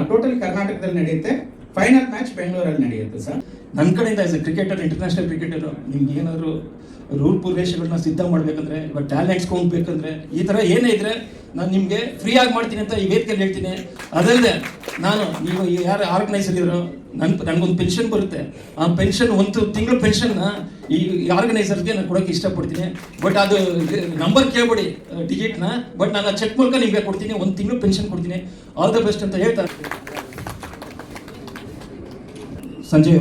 Total ಕರ್ನಾಟಕದಲ್ಲಿ ನಡೆಯುತ್ತೆ. Final match ಬೆಂಗಳೂರಲ್ಲಿ ನಡೆಯುತ್ತೆ ಸರ್. ನನ್ನ ಕಡೆಯಿಂದ as A cricketer, international cricketer, ನಿಮ್ಗೆ ಏನಾದರೂ ರೂಲ್ ಪೂರ್ವೇಶಗಳನ್ನ ಸಿದ್ಧ ಮಾಡಬೇಕಂದ್ರೆ, ಇವಾಗ ಟ್ಯಾಲೆಂಟ್ಸ್ ಬೇಕಂದ್ರೆ, ಈ ಥರ ಏನೇ ಇದ್ರೆ ನಾನು ನಿಮಗೆ ಫ್ರೀಯಾಗಿ ಮಾಡ್ತೀನಿ ಅಂತ ಈ ವೇದಿಕೆಯಲ್ಲಿ ಹೇಳ್ತೀನಿ. ಅದಲ್ಲದೆ ನೀವು ಯಾರು ಆರ್ಗನೈಸರ್ ಇದ್ರು, ನನಗೊಂದು ಪೆನ್ಷನ್ ಬರುತ್ತೆ. ಆ ಪೆನ್ಷನ್ ಒಂದು ತಿಂಗಳ ಪೆನ್ಷನ್ನ ಈ ಆರ್ಗನೈಸರ್ಗೆ ನಾನು ಕೊಡೋಕ್ಕೆ ಇಷ್ಟಪಡ್ತೀನಿ. ಬಟ್ ಅದು ನಂಬರ್ ಕೇಳ್ಬೇಡಿ ಟಿಕೆಟ್ನ, ಬಟ್ ನಾನು ಚೆಕ್ ಮೂಲಕ ನಿಮಗೆ ಕೊಡ್ತೀನಿ, ಒಂದು ತಿಂಗಳು ಪೆನ್ಷನ್ ಕೊಡ್ತೀನಿ. ಆಲ್ ದ ಬೆಸ್ಟ್ ಅಂತ ಹೇಳ್ತಾರೆ ಸಂಜಯ್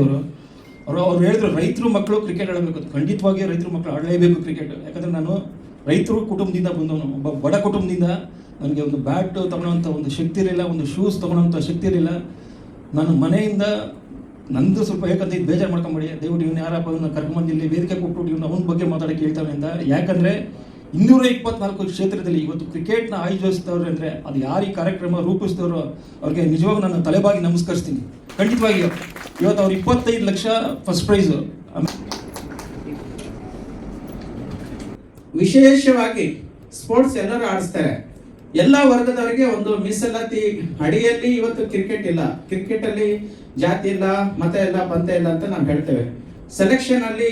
ಅವರು ಹೇಳಿದ್ರು ರೈತರು ಮಕ್ಕಳು ಕ್ರಿಕೆಟ್ ಆಡಬೇಕು. ಖಂಡಿತವಾಗಿ ರೈತರು ಮಕ್ಕಳು ಆಡಲೇಬೇಕು ಕ್ರಿಕೆಟ್. ಯಾಕಂದರೆ ನಾನು ರೈತರು ಕುಟುಂಬದಿಂದ ಬಂದವನು, ಒಬ್ಬ ಬಡ ಕುಟುಂಬದಿಂದ. ನನಗೆ ಒಂದು ಬ್ಯಾಟ್ ತೊಗೊಳೋಂಥ ಒಂದು ಶಕ್ತಿ ಇರಲಿಲ್ಲ, ಒಂದು ಶೂಸ್ ತೊಗೊಳೋಂಥ ಶಕ್ತಿ ಇರಲಿಲ್ಲ. ನಾನು ಮನೆಯಿಂದ ನಂದು ಸ್ವಲ್ಪ ಯಾಕಂತ ಇದು ಬೇಜಾರು ಮಾಡ್ಕೊಂಬೇಡಿ, ದಯವಿಟ್ಟು ಇವನು ಯಾರಪ್ಪ ಇವನ್ನ ಕರ್ಕೊಂಬಂದು ಇಲ್ಲಿ ವೇದಿಕೆ ಕೊಟ್ಬಿಟ್ಟು ಇವನು ಅವನ ಬಗ್ಗೆ ಮಾತಾಡೋಕ್ಕೆ ಹೇಳ್ತಾನೆ ಅಂತ. ಯಾಕಂದರೆ 224 ಕ್ಷೇತ್ರದಲ್ಲಿ ಇವತ್ತು ಕ್ರಿಕೆಟ್ನ ಆಯೋಜಿಸ್ತವ್ರೆ ಅಂದರೆ ಅದು ಯಾರು ಈ ಕಾರ್ಯಕ್ರಮ ರೂಪಿಸಿದವರು ಅವ್ರಿಗೆ ನಿಜವಾಗೂ ನಾನು ತಲೆಬಾಗಿ ನಮಸ್ಕರಿಸ್ತೀನಿ. ಖಂಡಿತವಾಗಿ ಇವತ್ತು ಅವ್ರು 25 ಲಕ್ಷ ಫಸ್ಟ್ ಪ್ರೈಸು. ವಿಶೇಷವಾಗಿ ಸ್ಪೋರ್ಟ್ಸ್ ಎಲ್ಲರೂ ಆಡಿಸ್ತಾರೆ. ಎಲ್ಲ ವರ್ಗದವರಿಗೆ ಒಂದು ಮೀಸಲಾತಿ ಅಡಿಯಲ್ಲಿ ಇವತ್ತು ಕ್ರಿಕೆಟ್ ಇಲ್ಲ. ಕ್ರಿಕೆಟ್ ಅಲ್ಲಿ ಜಾತಿ ಇಲ್ಲ, ಮತ ಇಲ್ಲ, ಪಂಥ ಇಲ್ಲ ಅಂತ ನಾವು ಹೇಳ್ತೇವೆ. ಸೆಲೆಕ್ಷನ್ ಅಲ್ಲಿ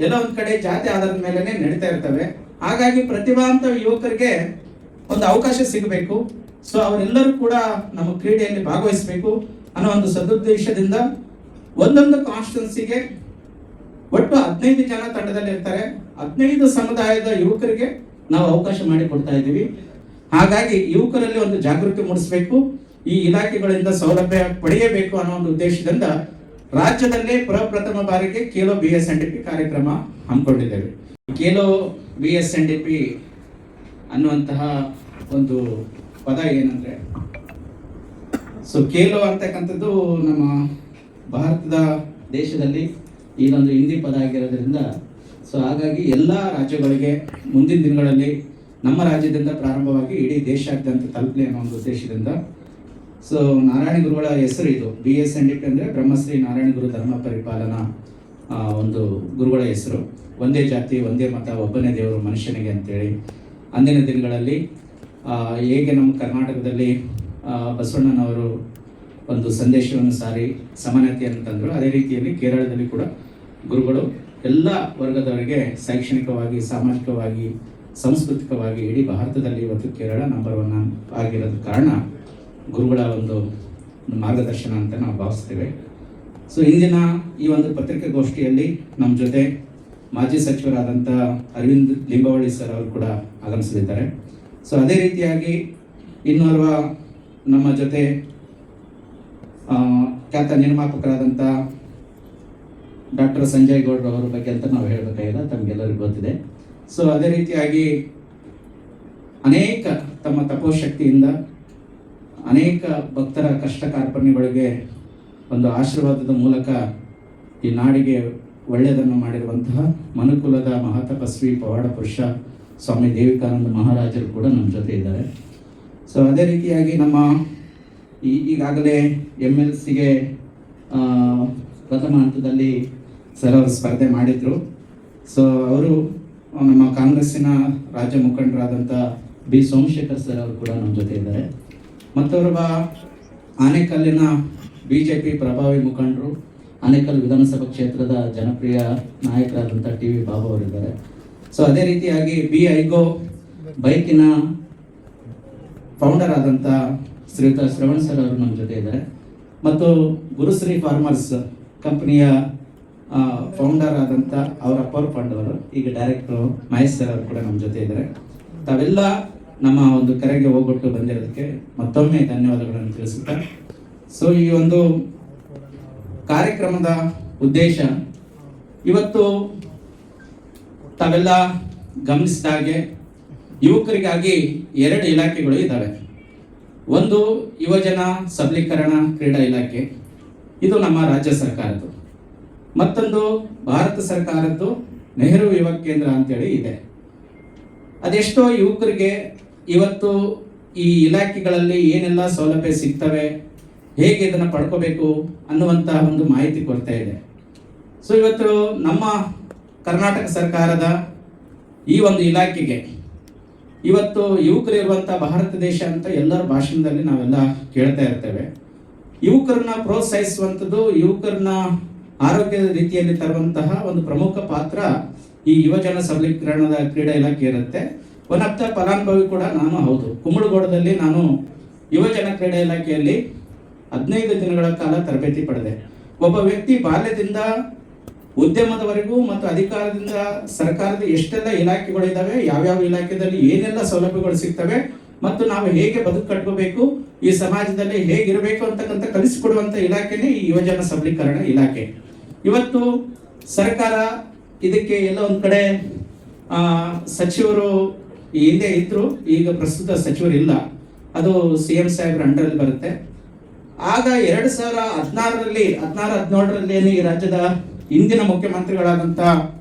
ಎಲ್ಲ ಒಂದ್ ಕಡೆ ಜಾತಿ ಆಧಾರದ ಮೇಲೆ ನಡೀತಾ ಇರ್ತವೆ. ಹಾಗಾಗಿ ಪ್ರತಿಭಾವಂತ ಯುವಕರಿಗೆ ಒಂದು ಅವಕಾಶ ಸಿಗಬೇಕು. ಸೊ ಅವರೆಲ್ಲರೂ ಕೂಡ ನಮ್ಮ ಕ್ರೀಡೆಯಲ್ಲಿ ಭಾಗವಹಿಸಬೇಕು ಅನ್ನೋ ಒಂದು ಸದುದ್ದೇಶದಿಂದ ಒಂದೊಂದು ಕಾನ್ಸ್ಟಿಟ್ಯೂನ್ಸಿಗೆ ಒಟ್ಟು 15 ಜನ ತಂಡದಲ್ಲಿ ಇರ್ತಾರೆ. 15 ಸಮುದಾಯದ ಯುವಕರಿಗೆ ನಾವು ಅವಕಾಶ ಮಾಡಿ ಕೊಡ್ತಾ ಇದ್ದೀವಿ. ಹಾಗಾಗಿ ಯುವಕರಲ್ಲಿ ಒಂದು ಜಾಗೃತಿ ಮೂಡಿಸಬೇಕು, ಈ ಇಲಾಖೆಗಳಿಂದ ಸೌಲಭ್ಯ ಪಡೆಯಬೇಕು ಅನ್ನೋ ಒಂದು ಉದ್ದೇಶದಿಂದ ರಾಜ್ಯದಲ್ಲೇ ಪ್ರಪ್ರಥಮ ಬಾರಿಗೆ ಖೇಲೋ BSNDP ಕಾರ್ಯಕ್ರಮ ಹಮ್ಮಿಕೊಂಡಿದ್ದೇವೆ. ಖೇಲೋ BSNDP ಅನ್ನುವಂತಹ ಒಂದು ಪದ ಏನಂದ್ರೆ, ಸೊ ಖೇಲೋ ಅಂತಕ್ಕಂಥದ್ದು ನಮ್ಮ ಭಾರತದ ದೇಶದಲ್ಲಿ ಇದೊಂದು ಹಿಂದಿ ಪದ ಆಗಿರೋದ್ರಿಂದ, ಸೊ ಹಾಗಾಗಿ ಎಲ್ಲ ರಾಜ್ಯಗಳಿಗೆ ಮುಂದಿನ ದಿನಗಳಲ್ಲಿ ನಮ್ಮ ರಾಜ್ಯದಿಂದ ಪ್ರಾರಂಭವಾಗಿ ಇಡೀ ದೇಶಾದ್ಯಂತ ತಲುಪಲಿ ಅನ್ನೋ ಒಂದು ಉದ್ದೇಶದಿಂದ, ಸೊ ನಾರಾಯಣ ಗುರುಗಳ ಹೆಸರು ಇದು BSNDP ಅಂದರೆ ಬ್ರಹ್ಮಶ್ರೀ ನಾರಾಯಣ ಗುರು ಧರ್ಮ ಪರಿಪಾಲನಾ ಒಂದು ಗುರುಗಳ ಹೆಸರು. ಒಂದೇ ಜಾತಿ ಒಂದೇ ಮತ ಒಬ್ಬನೇ ದೇವರು ಮನುಷ್ಯನಿಗೆ ಅಂತೇಳಿ ಅಂದಿನ ದಿನಗಳಲ್ಲಿ ಹೇಗೆ ನಮ್ಮ ಕರ್ನಾಟಕದಲ್ಲಿ ಬಸವಣ್ಣನವರು ಒಂದು ಸಂದೇಶವನ್ನು ಸಾರಿ ಸಮಾನತೆಯನ್ನು ತಂದರು, ಅದೇ ರೀತಿಯಲ್ಲಿ ಕೇರಳದಲ್ಲಿ ಕೂಡ ಗುರುಗಳು ಎಲ್ಲ ವರ್ಗದವರಿಗೆ ಶೈಕ್ಷಣಿಕವಾಗಿ, ಸಾಮಾಜಿಕವಾಗಿ, ಸಾಂಸ್ಕೃತಿಕವಾಗಿ ಇಡೀ ಭಾರತದಲ್ಲಿ ಇವತ್ತು ಕೇರಳ ನಂಬರ್ 1 ಆಗಿರೋದ ಕಾರಣ ಗುರುಗಳ ಒಂದು ಮಾರ್ಗದರ್ಶನ ಅಂತ ನಾವು ಭಾವಿಸ್ತೇವೆ. ಸೊ ಇಂದಿನ ಈ ಒಂದು ಪತ್ರಿಕಾಗೋಷ್ಠಿಯಲ್ಲಿ ನಮ್ಮ ಜೊತೆ ಮಾಜಿ ಸಚಿವರಾದಂಥ ಅರವಿಂದ್ ಲಿಂಬಾವಳಿ ಸರ್ ಅವರು ಕೂಡ ಆಗಮಿಸಲಿದ್ದಾರೆ. ಸೊ ಅದೇ ರೀತಿಯಾಗಿ ಇನ್ನೋರ್ವ ನಮ್ಮ ಜೊತೆ ಖ್ಯಾತ ನಿರ್ಮಾಪಕರಾದಂಥ ಡಾಕ್ಟರ್ ಸಂಜಯ್ ಗೌಡ್ರ ಅವರ ಬಗ್ಗೆ ಅಂತ ನಾವು ಹೇಳಬೇಕಾಗಿಲ್ಲ, ತಮಗೆಲ್ಲರಿಗೂ ಗೊತ್ತಿದೆ. ಸೊ ಅದೇ ರೀತಿಯಾಗಿ ಅನೇಕ ತಮ್ಮ ತಪೋಶಕ್ತಿಯಿಂದ ಅನೇಕ ಭಕ್ತರ ಕಷ್ಟ ಕಾರ್ಪಣ್ಯಗಳಿಗೆ ಒಂದು ಆಶೀರ್ವಾದದ ಮೂಲಕ ಈ ನಾಡಿಗೆ ಒಳ್ಳೆಯದನ್ನು ಮಾಡಿರುವಂತಹ ಮನುಕುಲದ ಮಹಾತಪಸ್ವಿ ಪವಾಡ ಪುರುಷ ಸ್ವಾಮಿ ದೇವಿಕಾನಂದ ಮಹಾರಾಜರು ಕೂಡ ನಮ್ಮ ಜೊತೆ ಇದ್ದಾರೆ. ಸೊ ಅದೇ ರೀತಿಯಾಗಿ ನಮ್ಮ ಈಗಾಗಲೇ MLCಗೆ ಪ್ರಥಮ ಹಂತದಲ್ಲಿ ಸರ್ ಅವರು ಸ್ಪರ್ಧೆ ಮಾಡಿದ್ರು. ಸೊ ಅವರು ನಮ್ಮ ಕಾಂಗ್ರೆಸ್ಸಿನ ರಾಜ್ಯ ಮುಖಂಡರಾದಂಥ B ಸೋಮಶೇಖರ್ ಸರ್ ಅವರು ಕೂಡ ನಮ್ಮ ಜೊತೆ ಇದ್ದಾರೆ. ಮತ್ತೋರ್ವ ಆನೇಕಲ್ಲಿನ BJP ಪ್ರಭಾವಿ ಮುಖಂಡರು, ಆನೇಕಲ್ ವಿಧಾನಸಭಾ ಕ್ಷೇತ್ರದ ಜನಪ್ರಿಯ ನಾಯಕರಾದಂಥ TV ಬಾಬು ಅವರಿದ್ದಾರೆ. ಸೊ ಅದೇ ರೀತಿಯಾಗಿ BIGO ಬೈಕಿನ ಫೌಂಡರ್ ಆದಂಥ ಶ್ರೀಯುತ ಶ್ರವಣ್ ಸರ್ ಅವರು ನಮ್ಮ ಜೊತೆ ಇದ್ದಾರೆ. ಮತ್ತು ಗುರುಶ್ರೀ ಫಾರ್ಮರ್ಸ್ ಕಂಪನಿಯ ಫೌಂಡರ್ ಆದಂಥ ಅವರ ಅಪ್ಪರ್ ಫಂಡ್ ಅವರು, ಈಗ ಡೈರೆಕ್ಟರ್ ಮಹೇಶ್ ಸರ್ ಅವರು ಕೂಡ ನಮ್ಮ ಜೊತೆ ಇದ್ದಾರೆ. ತಾವೆಲ್ಲ ನಮ್ಮ ಒಂದು ಕರೆಗೆ ಹೋಗ್ಬಿಟ್ಟು ಬಂದಿರೋದಕ್ಕೆ ಮತ್ತೊಮ್ಮೆ ಧನ್ಯವಾದಗಳನ್ನು ತಿಳಿಸುತ್ತಾ, ಸೊ ಈ ಒಂದು ಕಾರ್ಯಕ್ರಮದ ಉದ್ದೇಶ ಇವತ್ತು ತಾವೆಲ್ಲ ಗಮನಿಸಿದ ಹಾಗೆ ಯುವಕರಿಗಾಗಿ 2 ಇಲಾಖೆಗಳು ಇದ್ದಾವೆ. ಒಂದು ಯುವಜನ ಸಬಲೀಕರಣ ಕ್ರೀಡಾ ಇಲಾಖೆ, ಇದು ನಮ್ಮ ರಾಜ್ಯ ಸರ್ಕಾರದ್ದು. ಮತ್ತೊಂದು ಭಾರತ ಸರ್ಕಾರದ್ದು ನೆಹರು ಯುವ ಕೇಂದ್ರ ಅಂತೇಳಿ ಇದೆ. ಅದೆಷ್ಟೋ ಯುವಕರಿಗೆ ಇವತ್ತು ಈ ಇಲಾಖೆಗಳಲ್ಲಿ ಏನೆಲ್ಲ ಸೌಲಭ್ಯ ಸಿಗ್ತವೆ, ಹೇಗೆ ಇದನ್ನು ಪಡ್ಕೋಬೇಕು ಅನ್ನುವಂತಹ ಒಂದು ಮಾಹಿತಿ ಕೊಡ್ತಾ ಇದೆ. ಸೊ ಇವತ್ತು ನಮ್ಮ ಕರ್ನಾಟಕ ಸರ್ಕಾರದ ಈ ಒಂದು ಇಲಾಖೆಗೆ ಇವತ್ತು ಯುವಕರಿರುವಂಥ ಭಾರತ ದೇಶ ಅಂತ ಎಲ್ಲರ ಭಾಷಣದಲ್ಲಿ ನಾವೆಲ್ಲ ಕೇಳ್ತಾ ಇರ್ತೇವೆ. ಯುವಕರನ್ನ ಪ್ರೋತ್ಸಾಹಿಸುವಂಥದ್ದು, ಯುವಕರನ್ನ ಆರೋಗ್ಯದ ರೀತಿಯಲ್ಲಿ ತರುವಂತಹ ಒಂದು ಪ್ರಮುಖ ಪಾತ್ರ ಈ ಯುವಜನ ಸಬಲೀಕರಣದ ಕ್ರೀಡಾ ಇಲಾಖೆ ಇರುತ್ತೆ. ಒನ್ ಆಫ್ ದ ಫಲಾನುಭವಿ ಕೂಡ ನಾನು ಹೌದು. ಕುಂಬಳಗೋಡದಲ್ಲಿ ನಾನು ಯುವಜನ ಕ್ರೀಡಾ ಇಲಾಖೆಯಲ್ಲಿ 15 ದಿನಗಳ ಕಾಲ ತರಬೇತಿ ಪಡೆದೆ. ಒಬ್ಬ ವ್ಯಕ್ತಿ ಬಾಲ್ಯದಿಂದ ಉದ್ಯಮದವರೆಗೂ ಮತ್ತು ಅಧಿಕಾರದಿಂದ ಸರ್ಕಾರದ ಎಷ್ಟೆಲ್ಲ ಇಲಾಖೆಗಳಿದ್ದಾವೆ, ಯಾವ್ಯಾವ ಇಲಾಖೆಯಲ್ಲಿ ಏನೆಲ್ಲ ಸೌಲಭ್ಯಗಳು ಸಿಗ್ತವೆ ಮತ್ತು ನಾವು ಹೇಗೆ ಬದುಕು ಕಟ್ಕೋಬೇಕು, ಈ ಸಮಾಜದಲ್ಲಿ ಹೇಗಿರಬೇಕು ಅಂತಕ್ಕಂಥ ಕಲಿಸಿಕೊಡುವಂತ ಇಲಾಖೆನೇ ಈ ಯುವಜನ ಸಬಲೀಕರಣ ಇಲಾಖೆ. ಇವತ್ತು ಸರ್ಕಾರ ಇದಕ್ಕೆ ಎಲ್ಲ ಒಂದ್ ಕಡೆ ಸಚಿವರು ಹಿಂದೆ ಇದ್ರು, ಈಗ ಪ್ರಸ್ತುತ ಸಚಿವರು ಇಲ್ಲ, ಅದು CM ಸಾಹೇಬ್ರ ಅಂಡರಲ್ಲಿ ಬರುತ್ತೆ. ಆಗ 2016ರಲ್ಲಿ 17ರಲ್ಲಿ ಈ ರಾಜ್ಯದ ಇಂದಿನ ಮುಖ್ಯಮಂತ್ರಿಗಳಾದಂತ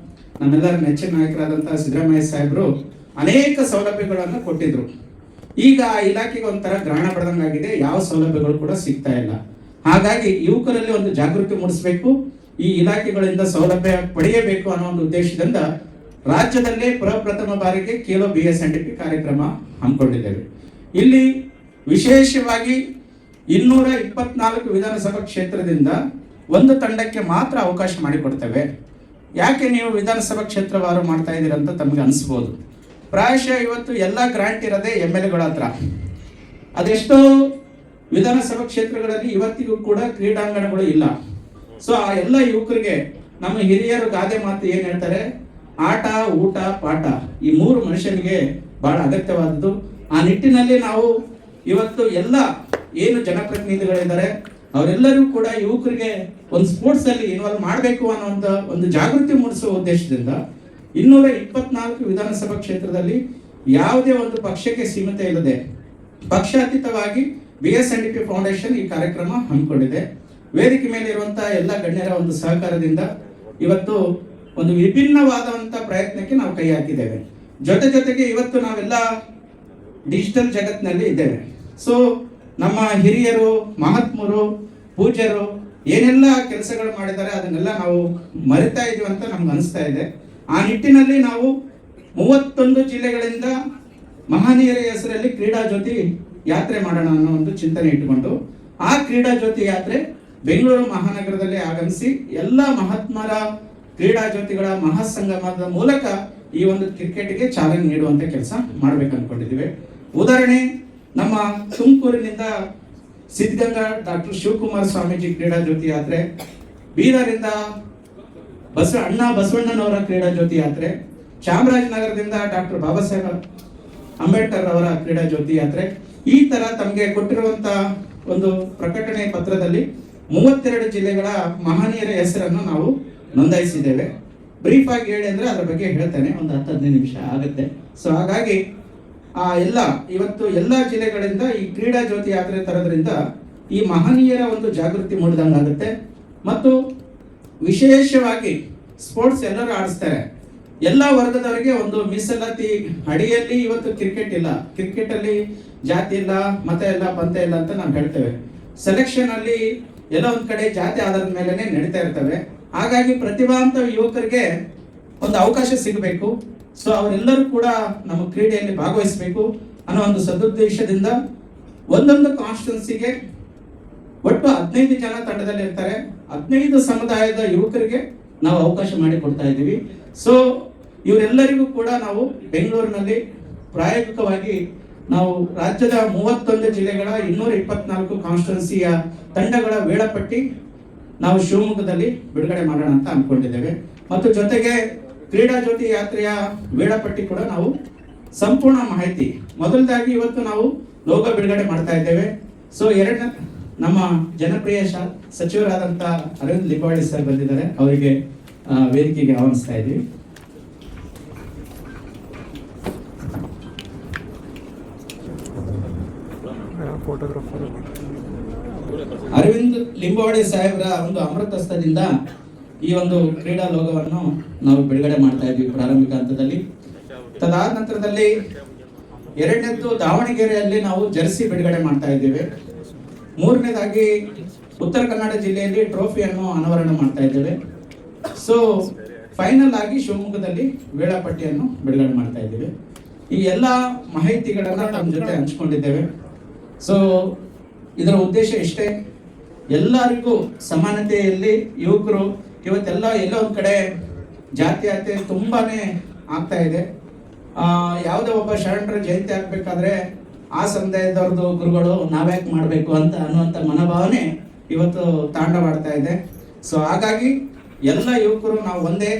ನಮ್ಮೆಲ್ಲರ ನೆಚ್ಚಿನ ನಾಯಕರಾದಂತ ಸಿದ್ದರಾಮಯ್ಯ ಸಾಹೇಬರು ಅನೇಕ ಸೌಲಭ್ಯಗಳನ್ನು ಕೊಟ್ಟಿದ್ರು. ಈಗ ಆ ಇಲಾಖೆಗೆ ಒಂಥರ ಗ್ರಹಣ ಪಡೆದಂಗಾಗಿದೆ, ಯಾವ ಸೌಲಭ್ಯಗಳು ಕೂಡ ಸಿಗ್ತಾ ಇಲ್ಲ. ಹಾಗಾಗಿ ಯುವಕರಲ್ಲಿ ಒಂದು ಜಾಗೃತಿ ಮೂಡಿಸಬೇಕು, ಈ ಇಲಾಖೆಗಳಿಂದ ಸೌಲಭ್ಯ ಪಡೆಯಬೇಕು ಅನ್ನೋ ಒಂದು ಉದ್ದೇಶದಿಂದ ರಾಜ್ಯದಲ್ಲೇ ಪ್ರಪ್ರಥಮ ಬಾರಿಗೆ ಖೇಲೋ BSNDP ಕಾರ್ಯಕ್ರಮ ಹಮ್ಮಿಕೊಂಡಿದ್ದೇವೆ. ಇಲ್ಲಿ ವಿಶೇಷವಾಗಿ 224 ವಿಧಾನಸಭಾ ಕ್ಷೇತ್ರದಿಂದ ಒಂದು ತಂಡಕ್ಕೆ ಮಾತ್ರ ಅವಕಾಶ ಮಾಡಿಕೊಡ್ತೇವೆ. ಯಾಕೆ ನೀವು ವಿಧಾನಸಭಾ ಕ್ಷೇತ್ರವಾರು ಮಾಡ್ತಾ ಇದ್ದೀರಾ ಅಂತ ತಮಗೆ ಅನಿಸ್ಬೋದು. ಪ್ರಾಯಶಃ ಇವತ್ತು ಎಲ್ಲ ಗ್ರಾಂಟ್ ಇರೋದೇ MLAಗಳ ಹತ್ರ. ಅದೆಷ್ಟೋ ವಿಧಾನಸಭಾ ಕ್ಷೇತ್ರಗಳಲ್ಲಿ ಇವತ್ತಿಗೂ ಕೂಡ ಕ್ರೀಡಾಂಗಣಗಳು ಇಲ್ಲ. ಸೊ ಆ ಎಲ್ಲ ಯುವಕರಿಗೆ ನಮ್ಮ ಹಿರಿಯರು ಗಾದೆ ಮಾತು ಏನ್ ಹೇಳ್ತಾರೆ, ಆಟ ಊಟ ಪಾಠ ಈ 3 ಮನುಷ್ಯನಿಗೆ ಬಹಳ ಅಗತ್ಯವಾದದ್ದು. ಆ ನಿಟ್ಟಿನಲ್ಲಿ ನಾವು ಇವತ್ತು ಎಲ್ಲ ಏನು ಜನಪ್ರತಿನಿಧಿಗಳಿದ್ದಾರೆ ಅವರೆಲ್ಲರೂ ಕೂಡ ಯುವಕರಿಗೆ ಒಂದು ಸ್ಪೋರ್ಟ್ಸ್ ಅಲ್ಲಿ ಇನ್ವಾಲ್ವ್ ಮಾಡಬೇಕು ಅನ್ನುವಂತ ಒಂದು ಜಾಗೃತಿ ಮೂಡಿಸುವ ಉದ್ದೇಶದಿಂದ 224 ವಿಧಾನಸಭಾ ಕ್ಷೇತ್ರದಲ್ಲಿ ಯಾವುದೇ ಒಂದು ಪಕ್ಷಕ್ಕೆ ಸೀಮಿತ ಇಲ್ಲದೆ ಪಕ್ಷಾತೀತವಾಗಿ BSNDP ಫೌಂಡೇಶನ್ ಈ ಕಾರ್ಯಕ್ರಮ ಹಮ್ಮಿಕೊಂಡಿದೆ. ವೇದಿಕೆ ಮೇಲೆ ಇರುವಂತಹ ಎಲ್ಲ ಗಣ್ಯರ ಒಂದು ಸಹಕಾರದಿಂದ ಇವತ್ತು ಒಂದು ವಿಭಿನ್ನವಾದಂತ ಪ್ರಯತ್ನಕ್ಕೆ ನಾವು ಕೈ ಹಾಕಿದ್ದೇವೆ. ಜೊತೆಗೆ ಇವತ್ತು ನಾವೆಲ್ಲ ಡಿಜಿಟಲ್ ಜಗತ್ತಿನಲ್ಲಿ ಇದ್ದೇವೆ. ಸೊ ನಮ್ಮ ಹಿರಿಯರು, ಮಹಾತ್ಮರು, ಪೂಜ್ಯರು ಏನೆಲ್ಲ ಕೆಲಸಗಳು ಮಾಡಿದ್ದಾರೆ ಅದನ್ನೆಲ್ಲ ನಾವು ಮರಿತಾ ಇದೀವಿ ಅಂತ ನಮ್ಗೆ ಅನಿಸ್ತಾ ಇದೆ. ಆ ನಿಟ್ಟಿನಲ್ಲಿ ನಾವು 31 ಜಿಲ್ಲೆಗಳಿಂದ ಮಹನೀಯರ ಹೆಸರಲ್ಲಿ ಕ್ರೀಡಾ ಜ್ಯೋತಿ ಯಾತ್ರೆ ಮಾಡೋಣ ಅನ್ನೋ ಒಂದು ಚಿಂತನೆ ಇಟ್ಟುಕೊಂಡು ಆ ಕ್ರೀಡಾ ಜ್ಯೋತಿ ಯಾತ್ರೆ ಬೆಂಗಳೂರು ಮಹಾನಗರದಲ್ಲಿ ಆಗಮಿಸಿ ಎಲ್ಲ ಮಹಾತ್ಮರ ಕ್ರೀಡಾ ಜ್ಯೋತಿಗಳ ಮಹಾಸಂಗಮದ ಮೂಲಕ ಈ ಒಂದು ಕ್ರಿಕೆಟ್ಗೆ ಚಾಲನೆ ನೀಡುವಂತ ಕೆಲಸ ಮಾಡ್ಬೇಕು ಅನ್ಕೊಂಡಿದ್ದೀವಿ. ಉದಾಹರಣೆ, ನಮ್ಮ ತುಮಕೂರಿನಿಂದ ಸಿದ್ಧಗಂಗಾ ಡಾಕ್ಟರ್ ಶಿವಕುಮಾರ ಸ್ವಾಮೀಜಿ ಕ್ರೀಡಾ ಜ್ಯೋತಿ ಯಾತ್ರೆ, ಬೀದರಿಂದ ಅಣ್ಣ ಬಸವಣ್ಣನವರ ಕ್ರೀಡಾ ಜ್ಯೋತಿ ಯಾತ್ರೆ, ಚಾಮರಾಜನಗರದಿಂದ ಡಾಕ್ಟರ್ ಬಾಬಾ ಸಾಹೇಬ್ ಅಂಬೇಡ್ಕರ್ ಅವರ ಕ್ರೀಡಾ ಜ್ಯೋತಿ ಯಾತ್ರೆ. ಈ ತರ ತಮಗೆ ಕೊಟ್ಟಿರುವಂತ ಒಂದು ಪ್ರಕಟಣೆ ಪತ್ರದಲ್ಲಿ 32 ಜಿಲ್ಲೆಗಳ ಮಹನೀಯರ ಹೆಸರನ್ನು ನಾವು ನೋಂದಾಯಿಸಿದ್ದೇವೆ. ಬ್ರೀಫ್ ಆಗಿ ಹೇಳಿ ಅಂದ್ರೆ ಅದ್ರ ಬಗ್ಗೆ ಹೇಳ್ತೇನೆ, ಒಂದು 10-15 ನಿಮಿಷ ಆಗುತ್ತೆ. ಸೊ ಹಾಗಾಗಿ ಎಲ್ಲ ಇವತ್ತು ಎಲ್ಲ ಜಿಲ್ಲೆಗಳಿಂದ ಈ ಕ್ರೀಡಾ ಜ್ಯೋತಿ ಯಾತ್ರೆ ತರೋದ್ರಿಂದ ಈ ಮಹನೀಯರ ಒಂದು ಜಾಗೃತಿ ಮೂಡಿದಂಗಾಗುತ್ತೆ. ಮತ್ತು ವಿಶೇಷವಾಗಿ ಸ್ಪೋರ್ಟ್ಸ್ ಎಲ್ಲರೂ ಆಡಿಸ್ತಾರೆ, ಎಲ್ಲ ವರ್ಗದವರಿಗೆ ಒಂದು ಮೀಸಲಾತಿ ಅಡಿಯಲ್ಲಿ ಇವತ್ತು ಕ್ರಿಕೆಟ್ ಇಲ್ಲ. ಕ್ರಿಕೆಟ್ ಅಲ್ಲಿ ಜಾತಿ ಇಲ್ಲ, ಮತ ಇಲ್ಲ, ಪಂಥ ಇಲ್ಲ ಅಂತ ನಾವು ಹೇಳ್ತೇವೆ. ಸೆಲೆಕ್ಷನ್ ಅಲ್ಲಿ ಎಲ್ಲ ಒಂದ್ ಕಡೆ ಜಾತಿ ಆಧಾರದ ಮೇಲೆ ನಡೀತಾ ಇರ್ತವೆ. ಹಾಗಾಗಿ ಪ್ರತಿಭಾವಂತ ಯುವಕರಿಗೆ ಒಂದು ಅವಕಾಶ ಸಿಗಬೇಕು. ಸೊ ಅವರೆಲ್ಲರೂ ಕೂಡ ನಮ್ಮ ಕ್ರೀಡೆಯಲ್ಲಿ ಭಾಗವಹಿಸಬೇಕು ಅನ್ನೋ ಒಂದು ಸದುದ್ದೇಶದಿಂದ ಒಂದೊಂದು ಕಾನ್ಸ್ಟಿಟ್ಯೂನ್ಸಿಗೆ ಒಟ್ಟು 15 ಜನ ತಂಡದಲ್ಲಿ ಇರ್ತಾರೆ. 15 ಸಮುದಾಯದ ಯುವಕರಿಗೆ ನಾವು ಅವಕಾಶ ಮಾಡಿ ಕೊಡ್ತಾ ಇದ್ದೀವಿ. ಸೊ ಇವರೆಲ್ಲರಿಗೂ ಕೂಡ ನಾವು ಬೆಂಗಳೂರಿನಲ್ಲಿ ಪ್ರಾಯೋಗಿಕವಾಗಿ ನಾವು ರಾಜ್ಯದ 31 ಜಿಲ್ಲೆಗಳ 224 ಕಾನ್ಸ್ಟಿಟ್ಯೂನ್ಸಿಯ ತಂಡಗಳ ವೇಳಾಪಟ್ಟಿ ನಾವು ಶಿವಮೊಗ್ಗದಲ್ಲಿ ಬಿಡುಗಡೆ ಮಾಡೋಣ ಅಂತ ಅನ್ಕೊಂಡಿದ್ದೇವೆ. ಮತ್ತು ಜೊತೆಗೆ ಕ್ರೀಡಾ ಜ್ಯೋತಿ ಯಾತ್ರೆಯ ವೇಳಾಪಟ್ಟಿ ಕೂಡ ನಾವು ಸಂಪೂರ್ಣ ಮಾಹಿತಿ ಮೊದಲದಾಗಿ ಇವತ್ತು ನಾವು ಲೋಗೋ ಬಿಡುಗಡೆ ಮಾಡ್ತಾ ಇದ್ದೇವೆ. ಸೊ ನಮ್ಮ ಜನಪ್ರಿಯ ಸಚಿವರಾದಂತ ಅರವಿಂದ್ ಲಿಂಬಾವಳಿ ಸರ್ ಬಂದಿದ್ದಾರೆ, ಅವರಿಗೆ ವೇದಿಕೆಗೆ ಆಹ್ವಾನಿಸ್ತಾ ಇದ್ದೀವಿ. ಅರವಿಂದ್ ಲಿಂಬಾವಳಿ ಸಾಹೇಬ್ರ ಒಂದು ಅಮೃತಹಸ್ತದಿಂದ ಈ ಒಂದು ಕ್ರೀಡಾ ಲೋಗವನ್ನು ನಾವು ಬಿಡುಗಡೆ ಮಾಡ್ತಾ ಇದ್ವಿ ಪ್ರಾರಂಭಿಕ ಹಂತದಲ್ಲಿ. ತದಾದ ನಂತರದಲ್ಲಿ 2ನೇದ್ದು ದಾವಣಗೆರೆಯಲ್ಲಿ ನಾವು ಜರ್ಸಿ ಬಿಡುಗಡೆ ಮಾಡ್ತಾ ಇದ್ದೇವೆ. 3ನೇದಾಗಿ ಉತ್ತರ ಕನ್ನಡ ಜಿಲ್ಲೆಯಲ್ಲಿ ಟ್ರೋಫಿಯನ್ನು ಅನಾವರಣ ಮಾಡ್ತಾ ಇದ್ದೇವೆ. ಸೊ ಫೈನಲ್ ಆಗಿ ಶಿವಮೊಗ್ಗದಲ್ಲಿ ವೇಳಾಪಟ್ಟಿಯನ್ನು ಬಿಡುಗಡೆ ಮಾಡ್ತಾ ಇದ್ದೇವೆ. ಈ ಎಲ್ಲ ಮಾಹಿತಿಗಳನ್ನ ನಮ್ಮ ಜೊತೆ ಹಂಚಿಕೊಂಡಿದ್ದೇವೆ. ಸೊ ಇದರ ಉದ್ದೇಶ ಇಷ್ಟೇ, ಎಲ್ಲರಿಗೂ ಸಮಾನತೆಯಲ್ಲಿ ಯುವಕರು ಇವತ್ತೆಲ್ಲ ಎಲ್ಲೋ ಒಂದ್ ಕಡೆ ಜಾತೀಯತೆ ತುಂಬಾನೇ ಆಗ್ತಾ ಇದೆ. ಯಾವುದೇ ಒಬ್ಬ ಶರಣರ ಜಯಂತಿ ಆಗ್ಬೇಕಾದ್ರೆ ಆ ಸಮುದಾಯದವ್ರದ್ದು ಗುರುಗಳು ನಾವ್ಯಾಕೆ ಮಾಡಬೇಕು ಅಂತ ಅನ್ನುವಂಥ ಮನೋಭಾವನೆ ಇವತ್ತು ತಾಂಡವಾಡ್ತಾ ಇದೆ. ಸೊ ಹಾಗಾಗಿ ಎಲ್ಲ ಯುವಕರು ನಾವು ಒಂದೇ,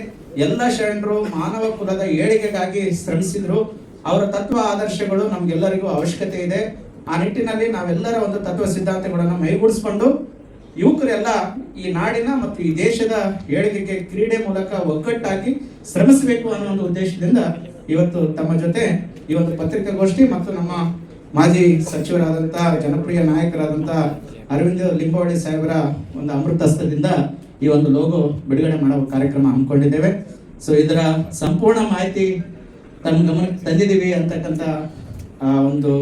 ಎಲ್ಲ ಶರಣರು ಮಾನವ ಕುಲದ ಏಳಿಗೆಗಾಗಿ ಶ್ರಮಿಸಿದ್ರು. ಅವರ ತತ್ವ ಆದರ್ಶಗಳು ನಮ್ಗೆಲ್ಲರಿಗೂ ಅವಶ್ಯಕತೆ ಇದೆ. ಆ ನಿಟ್ಟಿನಲ್ಲಿ ನಾವೆಲ್ಲರ ಒಂದು ತತ್ವ ಸಿದ್ಧಾಂತಗಳನ್ನು ಮೈಗೂಡಿಸ್ಕೊಂಡು ಯುವಕರೆಲ್ಲ ಈ ನಾಡಿನ ಮತ್ತು ಈ ದೇಶದ ಏಳಿಗೆಗೆ ಕ್ರೀಡೆ ಮೂಲಕ ಒಗ್ಗಟ್ಟಾಗಿ ಶ್ರಮಿಸಬೇಕು ಅನ್ನೋ ಒಂದು ಉದ್ದೇಶದಿಂದ ಇವತ್ತು ತಮ್ಮ ಜೊತೆ ಈ ಒಂದು ಪತ್ರಿಕಾಗೋಷ್ಠಿ ಮತ್ತು ನಮ್ಮ ಮಾಜಿ ಸಚಿವರಾದಂತಹ ಜನಪ್ರಿಯ ನಾಯಕರಾದಂತಹ ಅರವಿಂದ್ ಲಿಂಬಾವಳಿ ಸಾಹೇಬರ ಒಂದು ಅಮೃತಹಸ್ತದಿಂದ ಈ ಒಂದು ಲೋಗೋ ಬಿಡುಗಡೆ ಮಾಡೋ ಕಾರ್ಯಕ್ರಮ ಹಮ್ಮಿಕೊಂಡಿದ್ದೇವೆ. ಸೊ ಇದರ ಸಂಪೂರ್ಣ ಮಾಹಿತಿ ತಮ್ಮ ಗಮನಕ್ಕೆ ತಂದಿದ್ದೀವಿ ಅಂತಕ್ಕಂಥ ಒಂದು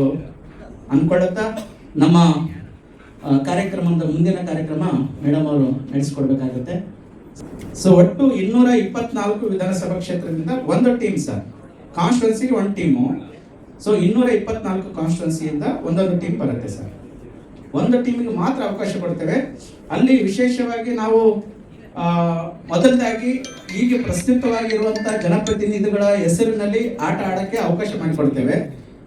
ಅನ್ಕೊಳ್ಳುತ್ತಾ ನಮ್ಮ ಕಾರ್ಯಕ್ರಮದ ಮುಂದಿನ ಕಾರ್ಯಕ್ರಮ ಮೇಡಮ್ ಅವರು ನಡೆಸಿಕೊಡ್ಬೇಕಾಗುತ್ತೆ. ಸೊ ಒಟ್ಟು 224 ವಿಧಾನಸಭಾ ಕ್ಷೇತ್ರದಿಂದ ಒಂದು ಟೀಮ್ ಸರ್, ಕಾನ್ಸ್ಟಿಟ್ಯೂನ್ಸಿಗೆ ಒಂದು ಟೀಮು. ಸೊ 224 ಕಾನ್ಸ್ಟಿಟ್ಯೂನ್ಸಿಯಿಂದ ಒಂದೊಂದು ಟೀಮ್ ಬರುತ್ತೆ ಸರ್. ಒಂದು ಟೀಮಿಗೆ ಮಾತ್ರ ಅವಕಾಶ ಕೊಡ್ತೇವೆ. ಅಲ್ಲಿ ವಿಶೇಷವಾಗಿ ನಾವು ಮೊದಲದಾಗಿ ಈಗ ಪ್ರಸ್ತುತವಾಗಿರುವಂತಹ ಜನಪ್ರತಿನಿಧಿಗಳ ಹೆಸರಿನಲ್ಲಿ ಆಟ ಆಡಕ್ಕೆ ಅವಕಾಶ ಮಾಡಿಕೊಡ್ತೇವೆ.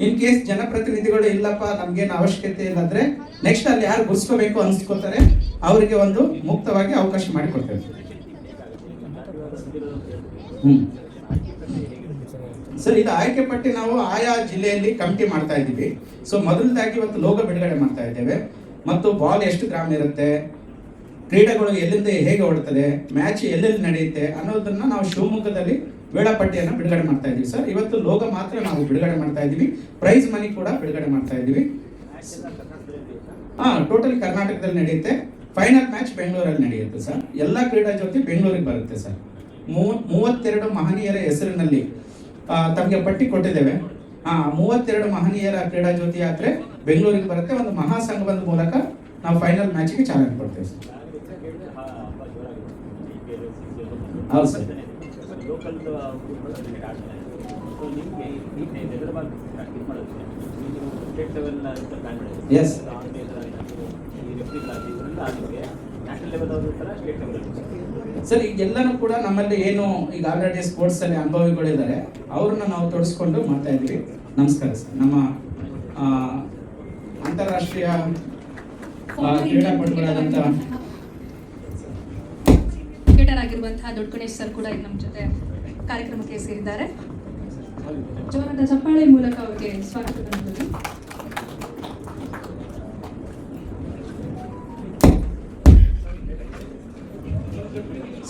ಇನ್ ಕೇಸ್ ಜನಪ್ರತಿನಿಧಿಗಳು ಇಲ್ಲಪ್ಪ ನಮ್ಗೇನು ಅವಶ್ಯಕತೆ ಇಲ್ಲ ಅಂದ್ರೆ ನೆಕ್ಸ್ಟ್ ಅಲ್ಲಿ ಯಾರು ಗುರ್ಸ್ಕೋಬೇಕು ಅನ್ಸ್ಕೋತಾರೆ ಅವರಿಗೆ ಒಂದು ಮುಕ್ತವಾಗಿ ಅವಕಾಶ ಮಾಡಿಕೊಡ್ತೇವೆ. ಸರ್, ಇದು ಆಯ್ಕೆ ಪಟ್ಟಿ ನಾವು ಆಯಾ ಜಿಲ್ಲೆಯಲ್ಲಿ ಕಮಿಟಿ ಮಾಡ್ತಾ ಇದ್ದೀವಿ. ಸೊ ಮೊದಲದಾಗಿ ಇವತ್ತು ಲೋಗೋ ಬಿಡುಗಡೆ ಮಾಡ್ತಾ ಇದ್ದೇವೆ ಮತ್ತು ಬಾಲ್ ಎಷ್ಟು ಗ್ರಾಮ್ ಇರುತ್ತೆ, ಕ್ರೀಡೆಗಳು ಎಲ್ಲಿಂದ ಹೇಗೆ ಓಡ್ತದೆ, ಮ್ಯಾಚ್ ಎಲ್ಲೆಲ್ಲಿ ನಡೆಯುತ್ತೆ ಅನ್ನೋದನ್ನ ನಾವು ಶಿವಮೊಗ್ಗದಲ್ಲಿ ವೇಳಾಪಟ್ಟಿಯನ್ನು ಬಿಡುಗಡೆ ಮಾಡ್ತಾ ಇದ್ದೀವಿ ಸರ್. ಇವತ್ತು ಲೋಗೋ ಮಾತ್ರ ನಾವು ಬಿಡುಗಡೆ ಮಾಡ್ತಾ ಇದ್ದೀವಿ, ಪ್ರೈಸ್ ಮನಿ ಕೂಡ ಬಿಡುಗಡೆ ಮಾಡ್ತಾ ಇದ್ದೀವಿ. ಟೋಟಲಿ ಕರ್ನಾಟಕದಲ್ಲಿ ನಡೆಯುತ್ತೆ. ಫೈನಲ್ ಮ್ಯಾಚ್ ಬೆಂಗಳೂರಲ್ಲಿ ನಡೆಯುತ್ತೆ ಸರ್. ಎಲ್ಲ ಕ್ರೀಡಾ ಜ್ಯೋತಿ ಬೆಂಗಳೂರಿಗೆ ಬರುತ್ತೆ ಸರ್. 32 ಮಹನೀಯರ ಹೆಸರಿನಲ್ಲಿ ತಮಗೆ ಪಟ್ಟಿ ಕೊಟ್ಟಿದ್ದೇವೆ. 32 ಮಹನೀಯರ ಕ್ರೀಡಾ ಜ್ಯೋತಿ ಯಾತ್ರೆ ಬೆಂಗಳೂರಿಗೆ ಬರುತ್ತೆ. ಒಂದು ಮಹಾಸಂಗಮದ ಮೂಲಕ ನಾವು ಫೈನಲ್ ಮ್ಯಾಚ್ಗೆ ಚಾಲನೆ ಕೊಡ್ತೇವೆ ಸರ್. ಹೌದು ಸರ್. ಎಸ್ ಸರ್, ಈಗೆಲ್ಲನೂ ಕೂಡ ನಮ್ಮಲ್ಲಿ ಏನು ಈಗ ಆಲ್ರೆಡಿ ಸ್ಪೋರ್ಟ್ಸ್ ಅಲ್ಲಿ ಅನುಭವಿಗಳಿದ್ದಾರೆ ಅವ್ರನ್ನ ನಾವು ತೊಡಸ್ಕೊಂಡು ಮಾಡ್ತಾ ಇದ್ದೀವಿ. ನಮಸ್ಕಾರ ಸರ್. ನಮ್ಮ ಅಂತಾರಾಷ್ಟ್ರೀಯ ಕ್ರೀಡಾಪಟುಗಳಾದಂಥ ಕ್ರಿಕೆಟರ್ ಆಗಿರುವಂತಹ ದೊಡ್ಡ ಗಣೇಶ್ ಸರ್ ಕೂಡ ನಮ್ಮ ಜೊತೆ ಕಾರ್ಯಕ್ರಮಕ್ಕೆ ಸೇರಿದ್ದಾರೆ. ಜೋರಾದ ಚಪ್ಪಾಳೆ ಮೂಲಕ ಅವರಿಗೆ ಸ್ವಾಗತವನ್ನು.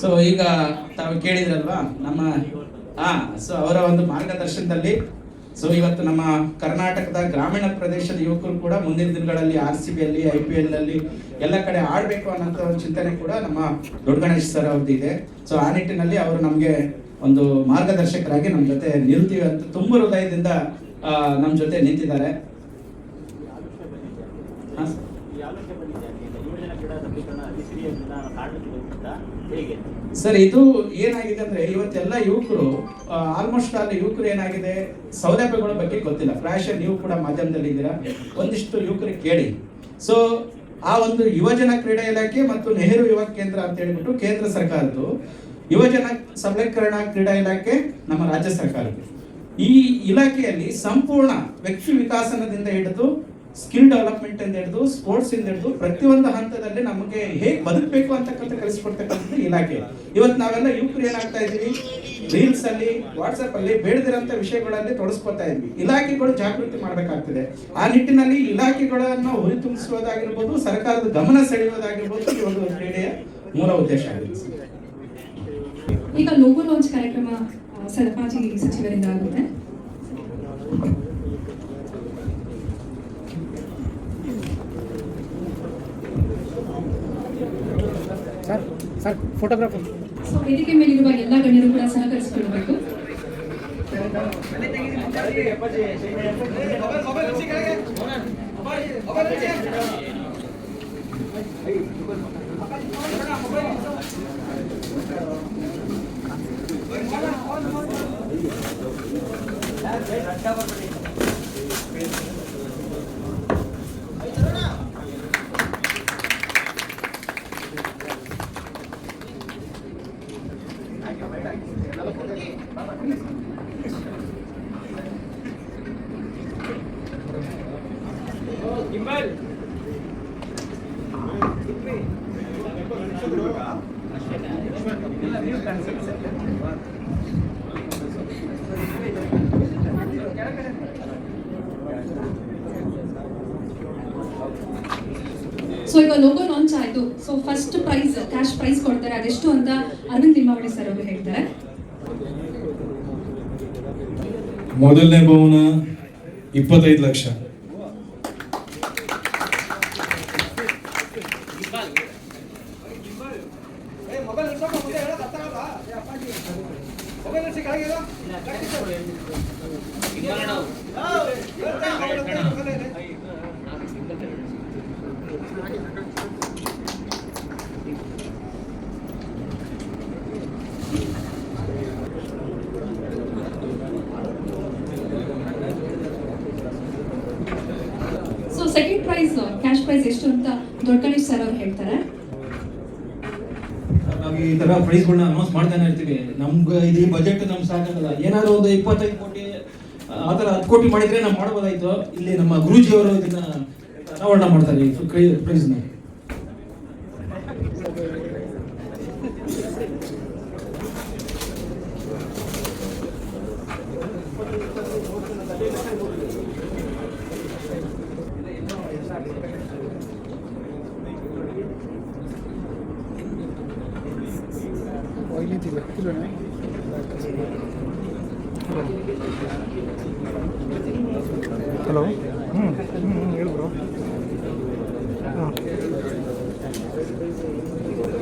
ಸೊ ಈಗ ತಾವು ಕೇಳಿದ್ರಲ್ವಾ ನಮ್ಮ ಸೊ ಅವರ ಒಂದು ಮಾರ್ಗದರ್ಶನದಲ್ಲಿ ಸೊ ಇವತ್ತು ನಮ್ಮ ಕರ್ನಾಟಕದ ಗ್ರಾಮೀಣ ಪ್ರದೇಶದ ಯುವಕರು ಕೂಡ ಮುಂದಿನ ದಿನಗಳಲ್ಲಿ RCB ಅಲ್ಲಿ IPL ಅಲ್ಲಿ ಎಲ್ಲ ಕಡೆ ಆಡಬೇಕು ಅನ್ನೋಂಥ ಒಂದು ಚಿಂತನೆ ಕೂಡ ನಮ್ಮ ದೊಡ್ಡ ಗಣೇಶ್ ಸರ್ ಅವ್ರದ್ದು ಇದೆ. ಸೊ ಆ ನಿಟ್ಟಿನಲ್ಲಿ ಅವರು ನಮಗೆ ಒಂದು ಮಾರ್ಗದರ್ಶಕರಾಗಿ ನಮ್ಮ ಜೊತೆ ನಿಲ್ತೀವಿ ಅಂತ ತುಂಬ ಹೃದಯದಿಂದ ನಮ್ಮ ಜೊತೆ ನಿಂತಿದ್ದಾರೆ. ಸರ್, ಇದು ಏನಾಗಿದೆ ಅಂದ್ರೆ ಇವತ್ತೆಲ್ಲ ಯುವಕರು ಆಲ್ಮೋಸ್ಟ್ ಅಲ್ಲಿ ಯುವಕರು ಏನಾಗಿದೆ ಸೌಲಭ್ಯಗಳ ಬಗ್ಗೆ ಗೊತ್ತಿಲ್ಲ. ಫ್ಯಾಷನ್ ನೀವು ಕೂಡ ಮಾಧ್ಯಮದಲ್ಲಿ ಇದ್ದೀರಾ, ಒಂದಿಷ್ಟು ಯುವಕರಿಗೆ ಕೇಳಿ. ಸೊ ಆ ಒಂದು ಯುವಜನ ಕ್ರೀಡಾ ಇಲಾಖೆ ಮತ್ತು ನೆಹರು ಯುವ ಕೇಂದ್ರ ಅಂತ ಹೇಳ್ಬಿಟ್ಟು ಕೇಂದ್ರ ಸರ್ಕಾರದ್ದು, ಯುವಜನ ಸಬಲೀಕರಣ ಕ್ರೀಡಾ ಇಲಾಖೆ ನಮ್ಮ ರಾಜ್ಯ ಸರ್ಕಾರದ್ದು. ಈ ಇಲಾಖೆಯಲ್ಲಿ ಸಂಪೂರ್ಣ ವ್ಯಕ್ತಿ ವಿಕಾಸನದಿಂದ ಹಿಡಿದು ಸ್ಕಿಲ್ ಡೆವಲಪ್ಮೆಂಟ್ ಅಂತ ಹಿಡಿದು ಸ್ಪೋರ್ಟ್ಸ್ ಇಂದ ಹಿಡಿದು ಪ್ರತಿಯೊಂದು ಹಂತದಲ್ಲಿ ನಮಗೆ ಹೇಗೆ ಬದುಕಬೇಕು ಅಂತಕ್ಕಂಥ ಕಲಿಸ್ಕೊಡ್ತಕ್ಕಂಥದ್ದು ಇಲಾಖೆ. ಇವತ್ತು ನಾವೆಲ್ಲ ಯುವಕರು ಏನಾಗ್ತಾ ಇದೀವಿ, ರೀಲ್ಸ್ ಅಲ್ಲಿ ವಾಟ್ಸ್ಆಪ್ ಅಲ್ಲಿ ಬೇಡದಿರಂತ ವಿಷಯಗಳಲ್ಲಿ ತೊಡಸ್ಕೊತಾ ಇದ್ವಿ. ಇಲಾಖೆಗಳು ಜಾಗೃತಿ ಮಾಡಬೇಕಾಗ್ತದೆ. ಆ ನಿಟ್ಟಿನಲ್ಲಿ ಇಲಾಖೆಗಳನ್ನು ಹುರಿತುಂಬಿಸುವುದಾಗಿರ್ಬೋದು, ಸರ್ಕಾರದ ಗಮನ ಸೆಳೆಯುವುದಾಗಿರ್ಬೋದು ಈ ಒಂದು ಕ್ರೀಡೆಯ ಮೂಲ ಉದ್ದೇಶ ಆಗಿದೆ. ಈಗ ಲೋಗೋ ಲಾಂಚ್ ಕಾರ್ಯಕ್ರಮ ಸರಪಾಜಿ ಸಚಿವರಿಂದ ಆಗುತ್ತೆ. Sir photographer. ಸೊ ವೇದಿಕೆ ಮೇಲಿರುವ ಎಲ್ಲ ಗಣ್ಯರು ಕೂಡ ಸಹಕರಿಸಿಕೊಳ್ಳಬೇಕು. ಸೊ ಈಗ ಲೋಗೋ ಲಾಂಚ್ ಆಯ್ತು. So first prize cash prize ಕೊಡ್ತಾರೆ, ಅದೆಷ್ಟು ಅಂತ ಅರವಿಂದ್ ಲಿಂಬಾವಳಿ ಸರ್ ಅವರು ಹೇಳ್ತಾರೆ. ಮೊದಲನೇ ಬಹುಮಾನ 25 lakh. So second prize cash prize ಎಷ್ಟು ಅಂತ ದೊಡ್ಡ ಗಣೇಶ್ ಸರ್ ಅವರು ಹೇಳ್ತಾರೆ. ನಾವು ಈ ತರ ಪ್ರೈಸ್ಗಳನ್ನ ಅನೌನ್ಸ್ ಮಾಡ್ತಾನೆ ಇರ್ತೀವಿ. ನಮ್ಗೆ ಇದು ಬಜೆಟ್ ನಮ್ಗೆ ಸಾಕಾಗಲ್ಲ. ಏನಾದ್ರು ಒಂದು 25 ಕೋಟಿ ಆ ಥರ 10 ಕೋಟಿ ಮಾಡಿದ್ರೆ ನಾವು ಮಾಡ್ಬೋದಾಯ್ತು. ಇಲ್ಲಿ ನಮ್ಮ ಗುರೂಜಿ ಅವರು ಇದನ್ನ ಅನಾವರಣ ಮಾಡ್ತಾರೆ ಪ್ರೈಸ್ನ. ಹಲೋ ಹೇಳಿ ಬ್ರೋ. ಹಾಂ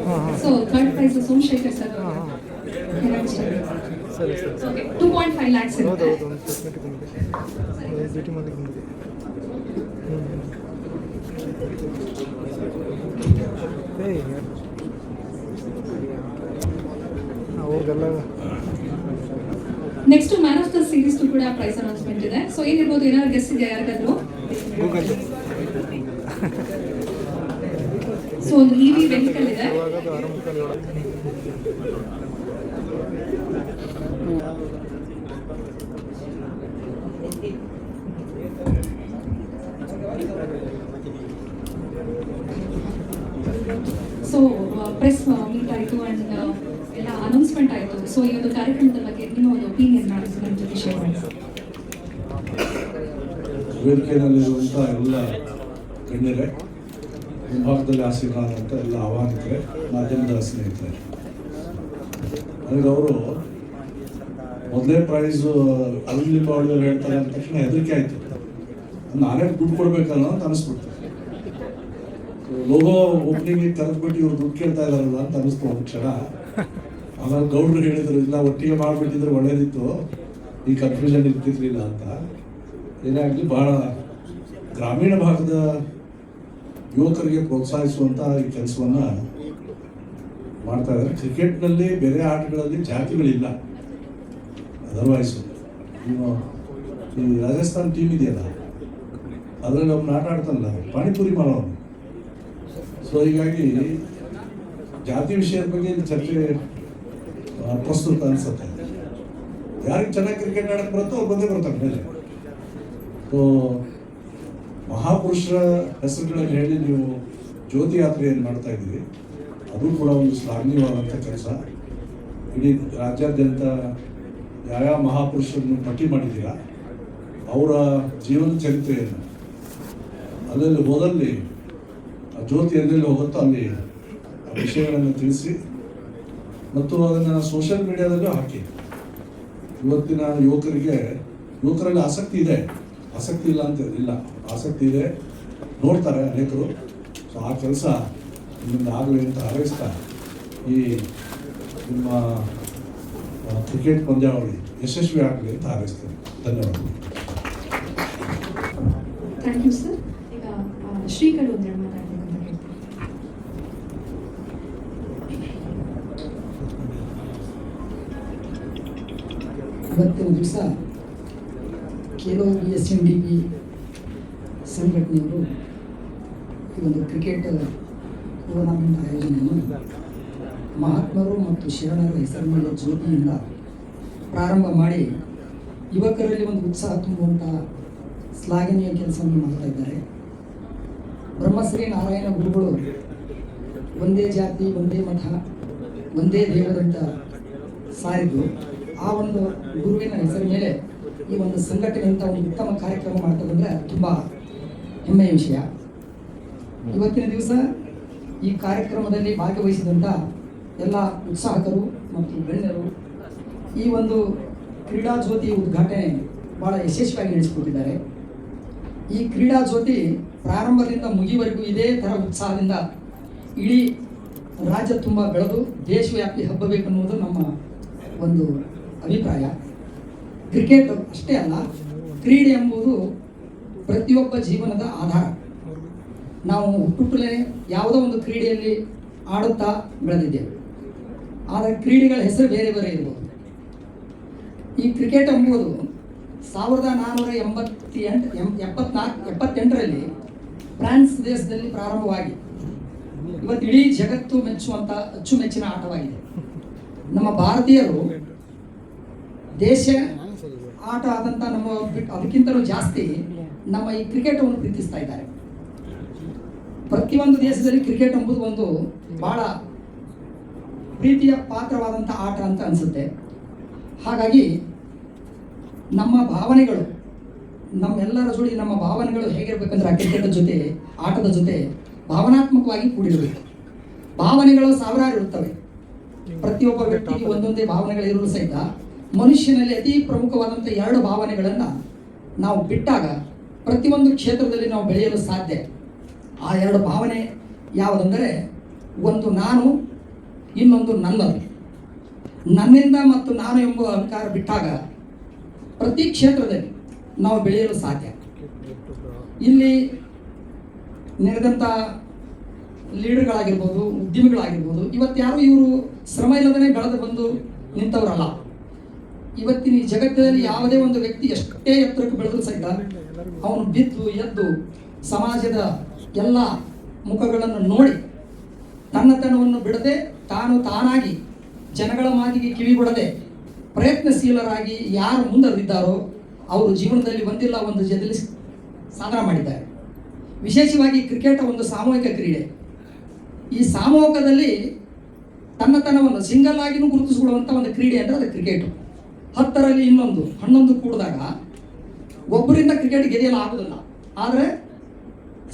ಹಾಂ so third prize Somashekhar sir ಹಾಂ ಸರಿ ಸರಿ ಸರಿ. 2.5 lakhs ಇರುತ್ತೆ. ಹೌದು ಒಂದು ಸೆಕ್ಯೂರಿಟಿ ಬಂದಿದೆ, ಭೇಟಿ ಮಂದಿಗೆ ಬಂದಿದೆ. ಅವ್ರಿಗೆಲ್ಲ next man of the series ಕೂಡ ಪ್ರೈಸ್ ಅನೌನ್ಸ್ಮೆಂಟ್ ಇದೆ. ಸೊ ಏನಿರ್ಬೋದು, ಏನಾದ್ರು ಗೆಸ್ ಇದೆಯಾ ಯಾರಿಗಾದ್ರು? ಗೂಗಲ್ ಸೊ ಒಂದು ಇವಿ ವೆಹಿಕಲ್ ಇದೆ. ಇವಾಗದು ಆರಂಭದಲ್ಲಿ ಸೊ ಪ್ರೆಸ್ ಮೀಟ್ ಆಯಿತು ಅಂಡ್ ಎಲ್ಲ ಅನೌನ್ಸ್ಮೆಂಟ್ ಆಯಿತು. ಸೊ ಈ ಒಂದು ಕಾರ್ಯಕ್ರಮದ ಬಗ್ಗೆ ನಿಮ್ಮ ಒಂದು ಒಪಿನಿಯನ್ ನಮ್ಮ ಜೊತೆ ಶೇರ್ ಮಾಡಿ. ವೇದಿಕೆಯಲ್ಲಿರುವಂಥ ಎಲ್ಲ ಗಣ್ಯರೇ, ಮುಂಭಾಗದಲ್ಲಿ ಆಶೀರ್ವಾದಂಥ ಎಲ್ಲ ಆಹ್ವಾನಿತರೆ, ಮಾಧ್ಯಮದ ಸ್ನೇಹಿತರೆ, ನನಗೆ ಅವರು ಮೊದಲೇ ಪ್ರೈಸು ಅರವಿಂದ್ ಲಿಂಬಾವಳಿ ಅವರು ಹೇಳ್ತಾರೆ ಅಂದ ತಕ್ಷಣ ಹೆದರಿಕೆ ಆಯಿತು. ನಾನೇ ದುಡ್ಡು ಕೊಡ್ಬೇಕಲ್ಲ ಅಂತ ಅನಿಸ್ಬಿಡ್ತು. ಲೋಗೋ ಓಪನಿಂಗ್ ಕರೆದ್ಬಿಟ್ಟು ಇವ್ರು ದುಡ್ಡು ಕೇಳ್ತಾ ಇದಾರಲ್ಲ ಅಂತ ಅನಿಸ್ತು ಒಂದು ಕ್ಷಣ. ಆಮೇಲೆ ಗೌಡ್ರು ಹೇಳಿದ್ರು, ಇಲ್ಲ ಒಟ್ಟಿಗೆ ಮಾಡಿಬಿಟ್ಟಿದ್ರೆ ಒಳ್ಳೇದಿತ್ತು, ಈ ಕನ್ಫ್ಯೂಷನ್ ಇರ್ತಿರ್ಲಿಲ್ಲ ಅಂತ. ಏನಾಗಲಿ, ಬಹಳ ಗ್ರಾಮೀಣ ಭಾಗದ ಯುವಕರಿಗೆ ಪ್ರೋತ್ಸಾಹಿಸುವಂಥ ಈ ಕೆಲಸವನ್ನು ಮಾಡ್ತಾ ಇದ್ದಾರೆ. ಕ್ರಿಕೆಟ್ನಲ್ಲಿ ಬೇರೆ ಆಟಗಳಲ್ಲಿ ಜಾತಿಗಳಿಲ್ಲ. ಅದರ್ವೈಸು ಈ ರಾಜಸ್ಥಾನ್ ಟೀಮ್ ಇದೆಯಲ್ಲ, ಅದರಲ್ಲಿ ಅವ್ನು ಆಟ ಆಡ್ತಾನಲ್ಲ, ಪಾನಿಪುರಿ ಮಾಡೋನು. ಸೊ ಹೀಗಾಗಿ ಜಾತಿ ವಿಷಯದ ಬಗ್ಗೆ ಇಲ್ಲಿ ಚರ್ಚೆ ಪ್ರಸ್ತುತ ಅನಿಸುತ್ತೆ. ಯಾರಿಗೆ ಚೆನ್ನಾಗಿ ಕ್ರಿಕೆಟ್ ಆಡಕ್ಕೆ ಬರುತ್ತೋ ಅವ್ರು ಬಂದೇ ಬರ್ತಾರೆ ಮೇಲೆ. ಸೊ ಮಹಾಪುರುಷರ ಹೆಸರುಗಳನ್ನು ಹೇಳಿ ನೀವು ಜ್ಯೋತಿ ಯಾತ್ರೆಯನ್ನು ಮಾಡ್ತಾ ಇದ್ದೀವಿ. ಅದು ಕೂಡ ಒಂದು ಶ್ಲಾಘನೀಯವಾದಂಥ ಕೆಲಸ. ಇಡೀ ರಾಜ್ಯಾದ್ಯಂತ ಯಾವ್ಯಾವ ಮಹಾಪುರುಷರನ್ನು ಪಟ್ಟಿ ಮಾಡಿದ್ದೀರಾ, ಅವರ ಜೀವನ ಚರಿತ್ರೆಯನ್ನು ಅಲ್ಲಲ್ಲಿ ಹೋದಲ್ಲಿ ಆ ಜ್ಯೋತಿ ಎಲ್ಲೆಲ್ಲಿ ಹೋಗುತ್ತೋ ಅಲ್ಲಿ ಆ ವಿಷಯಗಳನ್ನು ತಿಳಿಸಿ ಮತ್ತು ಅದನ್ನು ಸೋಷಿಯಲ್ ಮೀಡಿಯಾದಲ್ಲೂ ಹಾಕಿ. ಇವತ್ತಿನ ಯುವಕರಲ್ಲಿ ಆಸಕ್ತಿ ಇದೆ, ಆಸಕ್ತಿ ಇಲ್ಲ ಅಂತ ಇಲ್ಲ, ಆಸಕ್ತಿ ಇದೆ, ನೋಡ್ತಾರೆ ಅನೇಕರು. ಸೊ ಆ ಕೆಲಸ ನಿಮ್ಮಿಂದ ಆಗಲಿ ಅಂತ ಹಾರೈಸ್ತಾ ಈ ನಿಮ್ಮ ಕ್ರಿಕೆಟ್ ಪಂದ್ಯಾವಳಿ ಯಶಸ್ವಿ ಆಗಲಿ ಅಂತ ಹಾರೈಸ್ತೇನೆ. ಧನ್ಯವಾದಗಳು. Thank you sir. ಈಗ ಶ್ರೀಗಳು ಒಂದೆರಡು ಮಾತಾಡಬೇಕು ಅಂತ ಹೇಳ್ತೀನಿ. ಇವತ್ತಿನ ದಿವಸ ಖೇಲೋ SNDP ಸಂಘಟನೆಯವರು ಈ ಒಂದು ಕ್ರಿಕೆಟ್ ಟೂರ್ನಮೆಂಟ್ ಆಯೋಜನೆಯನ್ನು ಮಹಾತ್ಮರು ಮತ್ತು ಶರಣರ ಹೆಸರಿನ ಜ್ಯೋತಿಯಿಂದ ಪ್ರಾರಂಭ ಮಾಡಿ ಯುವಕರಲ್ಲಿ ಒಂದು ಉತ್ಸಾಹ ತುಂಬುವಂಥ ಶ್ಲಾಘನೀಯ ಕೆಲಸವನ್ನು ಮಾಡ್ತಾ ಇದ್ದಾರೆ. ಬ್ರಹ್ಮಶ್ರೀ ನಾರಾಯಣ ಗುರುಗಳು ಒಂದೇ ಜಾತಿ ಒಂದೇ ಮತ ಒಂದೇ ದೇವರಂತ ಸಾರಿದ್ದು ಆ ಒಂದು ಗುರುವಿನ ಹೆಸರ ಮೇಲೆ ಈ ಒಂದು ಸಂಘಟನೆಯಂಥ ಒಂದು ಉತ್ತಮ ಕಾರ್ಯಕ್ರಮ ಮಾಡ್ತಾ ಬಂದರೆ ತುಂಬ ಹೆಮ್ಮೆಯ ವಿಷಯ. ಇವತ್ತಿನ ದಿವಸ ಈ ಕಾರ್ಯಕ್ರಮದಲ್ಲಿ ಭಾಗವಹಿಸಿದಂಥ ಎಲ್ಲ ಉತ್ಸಾಹಕರು ಮತ್ತು ಗಣ್ಯರು ಈ ಒಂದು ಕ್ರೀಡಾ ಜ್ಯೋತಿ ಉದ್ಘಾಟನೆ ಭಾಳ ಯಶಸ್ವಿಯಾಗಿ ನಡೆಸಿಕೊಟ್ಟಿದ್ದಾರೆ. ಈ ಕ್ರೀಡಾ ಜ್ಯೋತಿ ಪ್ರಾರಂಭದಿಂದ ಮುಗಿವರೆಗೂ ಇದೇ ಥರ ಉತ್ಸಾಹದಿಂದ ಇಡೀ ರಾಜ್ಯ ತುಂಬ ಬೆಳೆದು ದೇಶವ್ಯಾಪಿ ಹಬ್ಬಬೇಕನ್ನುವುದು ನಮ್ಮ ಒಂದು ಅಭಿಪ್ರಾಯ. ಕ್ರಿಕೆಟ್ ಅಷ್ಟೇ ಅಲ್ಲ, ಕ್ರೀಡೆ ಎಂಬುದು ಪ್ರತಿಯೊಬ್ಬ ಜೀವನದ ಆಧಾರ. ನಾವು ಹುಟ್ಟುತ್ತಲೇ ಯಾವುದೋ ಒಂದು ಕ್ರೀಡೆಯಲ್ಲಿ ಆಡುತ್ತಾ ಬೆಳೆದಿದ್ದೇವೆ. ಆದರೆ ಕ್ರೀಡೆಗಳ ಹೆಸರು ಬೇರೆ ಬೇರೆ ಇರ್ಬೋದು. ಈ ಕ್ರಿಕೆಟ್ ಎಂಬುದು 1978ರಲ್ಲಿ ಫ್ರಾನ್ಸ್ ದೇಶದಲ್ಲಿ ಪ್ರಾರಂಭವಾಗಿ ಇವತ್ತು ಇಡೀ ಜಗತ್ತು ಮೆಚ್ಚುವಂಥ ಅಚ್ಚುಮೆಚ್ಚಿನ ಆಟವಾಗಿದೆ. ನಮ್ಮ ಭಾರತೀಯರು ದೇಶ ಆಟ ಆದಂಥ ನಮ್ಮ ಅದಕ್ಕಿಂತಲೂ ಜಾಸ್ತಿ ನಮ್ಮ ಈ ಕ್ರಿಕೆಟನ್ನು ಪ್ರೀತಿಸ್ತಾ ಇದ್ದಾರೆ. ಪ್ರತಿಯೊಂದು ದೇಶದಲ್ಲಿ ಕ್ರಿಕೆಟ್ ಎಂಬುದು ಒಂದು ಬಹಳ ಪ್ರೀತಿಯ ಪಾತ್ರವಾದಂಥ ಆಟ ಅಂತ ಅನಿಸುತ್ತೆ. ಹಾಗಾಗಿ ನಮ್ಮ ಭಾವನೆಗಳು, ನಮ್ಮೆಲ್ಲರ ಜೋಡಿ ನಮ್ಮ ಭಾವನೆಗಳು ಹೇಗಿರ್ಬೇಕಂದ್ರೆ ಆ ಕ್ರಿಕೆಟ್ ಜೊತೆ, ಆಟದ ಜೊತೆ ಭಾವನಾತ್ಮಕವಾಗಿ ಕೂಡಿರಬೇಕು. ಭಾವನೆಗಳು ಸಾವಿರಾರು ಇರುತ್ತವೆ. ಪ್ರತಿಯೊಬ್ಬ ವ್ಯಕ್ತಿಗೆ ಒಂದೊಂದೇ ಭಾವನೆಗಳಿರಲು ಸಹಿತ ಮನುಷ್ಯನಲ್ಲಿ ಅತಿ ಪ್ರಮುಖವಾದಂಥ 2 ಭಾವನೆಗಳನ್ನು ನಾವು ಬಿಟ್ಟಾಗ ಪ್ರತಿಯೊಂದು ಕ್ಷೇತ್ರದಲ್ಲಿ ನಾವು ಬೆಳೆಯಲು ಸಾಧ್ಯ. ಆ 2 ಭಾವನೆ ಯಾವುದಂದರೆ, ಒಂದು ನಾನು, ಇನ್ನೊಂದು ನನ್ನದು. ನನ್ನಿಂದ ಮತ್ತು ನಾನು ಎಂಬ ಅಹಂಕಾರ ಬಿಟ್ಟಾಗ ಪ್ರತಿ ಕ್ಷೇತ್ರದಲ್ಲಿ ನಾವು ಬೆಳೆಯಲು ಸಾಧ್ಯ. ಇಲ್ಲಿ ನೆರೆದಂಥ ಲೀಡರ್ಗಳಾಗಿರ್ಬೋದು, ಉದ್ಯಮಿಗಳಾಗಿರ್ಬೋದು, ಇವತ್ತು ಯಾರು ಇವರು ಶ್ರಮ ಇಲ್ಲದೇ ಬೆಳೆದು ಬಂದು ನಿಂತವರಲ್ಲ. ಇವತ್ತಿನ ಈ ಜಗತ್ತಿನಲ್ಲಿ ಯಾವುದೇ ಒಂದು ವ್ಯಕ್ತಿ ಎಷ್ಟೇ ಎತ್ತರಕ್ಕೆ ಬೆಳೆದರೂ ಸಹಿತ ಅವನು ಬಿದ್ದು ಎದ್ದು ಸಮಾಜದ ಎಲ್ಲ ಮುಖಗಳನ್ನು ನೋಡಿ ತನ್ನತನವನ್ನು ಬಿಡದೆ ತಾನಾಗಿ ಜನಗಳ ಮಾತಿಗೆ ಕಿವಿಗೊಡದೆ ಪ್ರಯತ್ನಶೀಲರಾಗಿ ಯಾರು ಮುಂದರಿದ್ದಾರೋ ಅವರು ಜೀವನದಲ್ಲಿ ಒಂದಿಲ್ಲ ಒಂದು ಜೊತೆಲಿ ಸಾಧನೆ ಮಾಡಿದ್ದಾರೆ. ವಿಶೇಷವಾಗಿ ಕ್ರಿಕೆಟ್ ಒಂದು ಸಾಮೂಹಿಕ ಕ್ರೀಡೆ. ಈ ಸಾಮೂಹಿಕದಲ್ಲಿ ತನ್ನತನವನ್ನು ಸಿಂಗಲ್ ಆಗಿನೂ ಗುರುತಿಸಿಕೊಳ್ಳುವಂಥ ಒಂದು ಕ್ರೀಡೆ ಅಂದರೆ ಅದು ಕ್ರಿಕೆಟು. 10ರಲ್ಲಿ 11 ಕೂಡಿದಾಗ ಒಬ್ಬರಿಂದ ಕ್ರಿಕೆಟ್ ಗೆದಿಯಲು ಆಗೋದಿಲ್ಲ, ಆದರೆ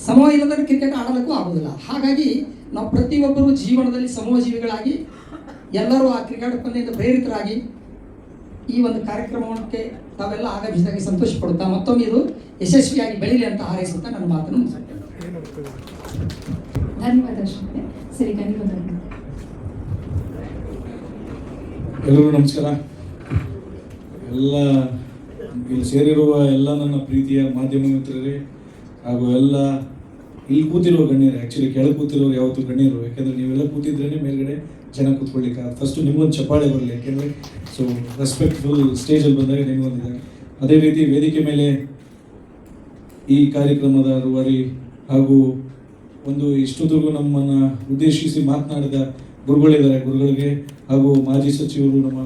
ಸಮೂಹ ಇಲ್ಲದ ಕ್ರಿಕೆಟ್ ಆಡೋದಕ್ಕೂ ಆಗೋದಿಲ್ಲ. ಹಾಗಾಗಿ ನಾವು ಪ್ರತಿಯೊಬ್ಬರು ಜೀವನದಲ್ಲಿ ಸಮೂಹ ಜೀವಿಗಳಾಗಿ ಎಲ್ಲರೂ ಆ ಕ್ರಿಕೆಟ್ ಪಂದ್ಯದಿಂದ ಪ್ರೇರಿತರಾಗಿ ಈ ಒಂದು ಕಾರ್ಯಕ್ರಮಕ್ಕೆ ತಾವೆಲ್ಲ ಆಗಮಿಸಿದಾಗಿ ಸಂತೋಷ ಪಡುತ್ತಾ ಮತ್ತೊಮ್ಮೆ ಇದು ಯಶಸ್ವಿಯಾಗಿ ಬೆಳೀಲಿ ಅಂತ ಹಾರೈಸುತ್ತಾ ನನ್ನ ಮಾತನ್ನು ಮುಗಿಸುತ್ತೇನೆ. ಧನ್ಯವಾದ ಶ್ರೀ. ಸರಿ, ಧನ್ಯವಾದಗಳು. ಎಲ್ಲರಿಗೂ ನಮಸ್ಕಾರ. ಎಲ್ಲ ಇಲ್ಲಿ ಸೇರಿರುವ ಎಲ್ಲ ನನ್ನ ಪ್ರೀತಿಯ ಮಾಧ್ಯಮ ಮಿತ್ರರೇ ಹಾಗೂ ಎಲ್ಲ ಇಲ್ಲಿ ಕೂತಿರುವ ಗಣ್ಯರು, ಆ್ಯಕ್ಚುಲಿ ಕೆಳಗೆ ಕೂತಿರೋರು ಯಾವತ್ತೂ ಗಣ್ಯರು, ಯಾಕೆಂದರೆ ನೀವೆಲ್ಲ ಕೂತಿದ್ರೇ ಮೇಲ್ಗಡೆ ಜನ ಕೂತ್ಕೊಳ್ಳಿಕ್ಕೆ. ಫಸ್ಟು ನಿಮಗೊಂದು ಚಪ್ಪಾಳೆ ಬರಲಿ, ಯಾಕೆಂದರೆ ಸೊ ರೆಸ್ಪೆಕ್ಟ್ಫುಲ್ ಸ್ಟೇಜಲ್ಲಿ ಬಂದಾಗ ನಿಮಗೊಂದಿದೆ. ಅದೇ ರೀತಿ ವೇದಿಕೆ ಮೇಲೆ ಈ ಕಾರ್ಯಕ್ರಮದ ರೂವಾರಿ ಹಾಗೂ ಒಂದು ಇಷ್ಟೊತ್ತಿಗೂ ನಮ್ಮನ್ನು ಉದ್ದೇಶಿಸಿ ಮಾತನಾಡಿದ ಗುರುಗಳಿದ್ದಾರೆ, ಗುರುಗಳಿಗೆ ಹಾಗೂ ಮಾಜಿ ಸಚಿವರು ನಮ್ಮ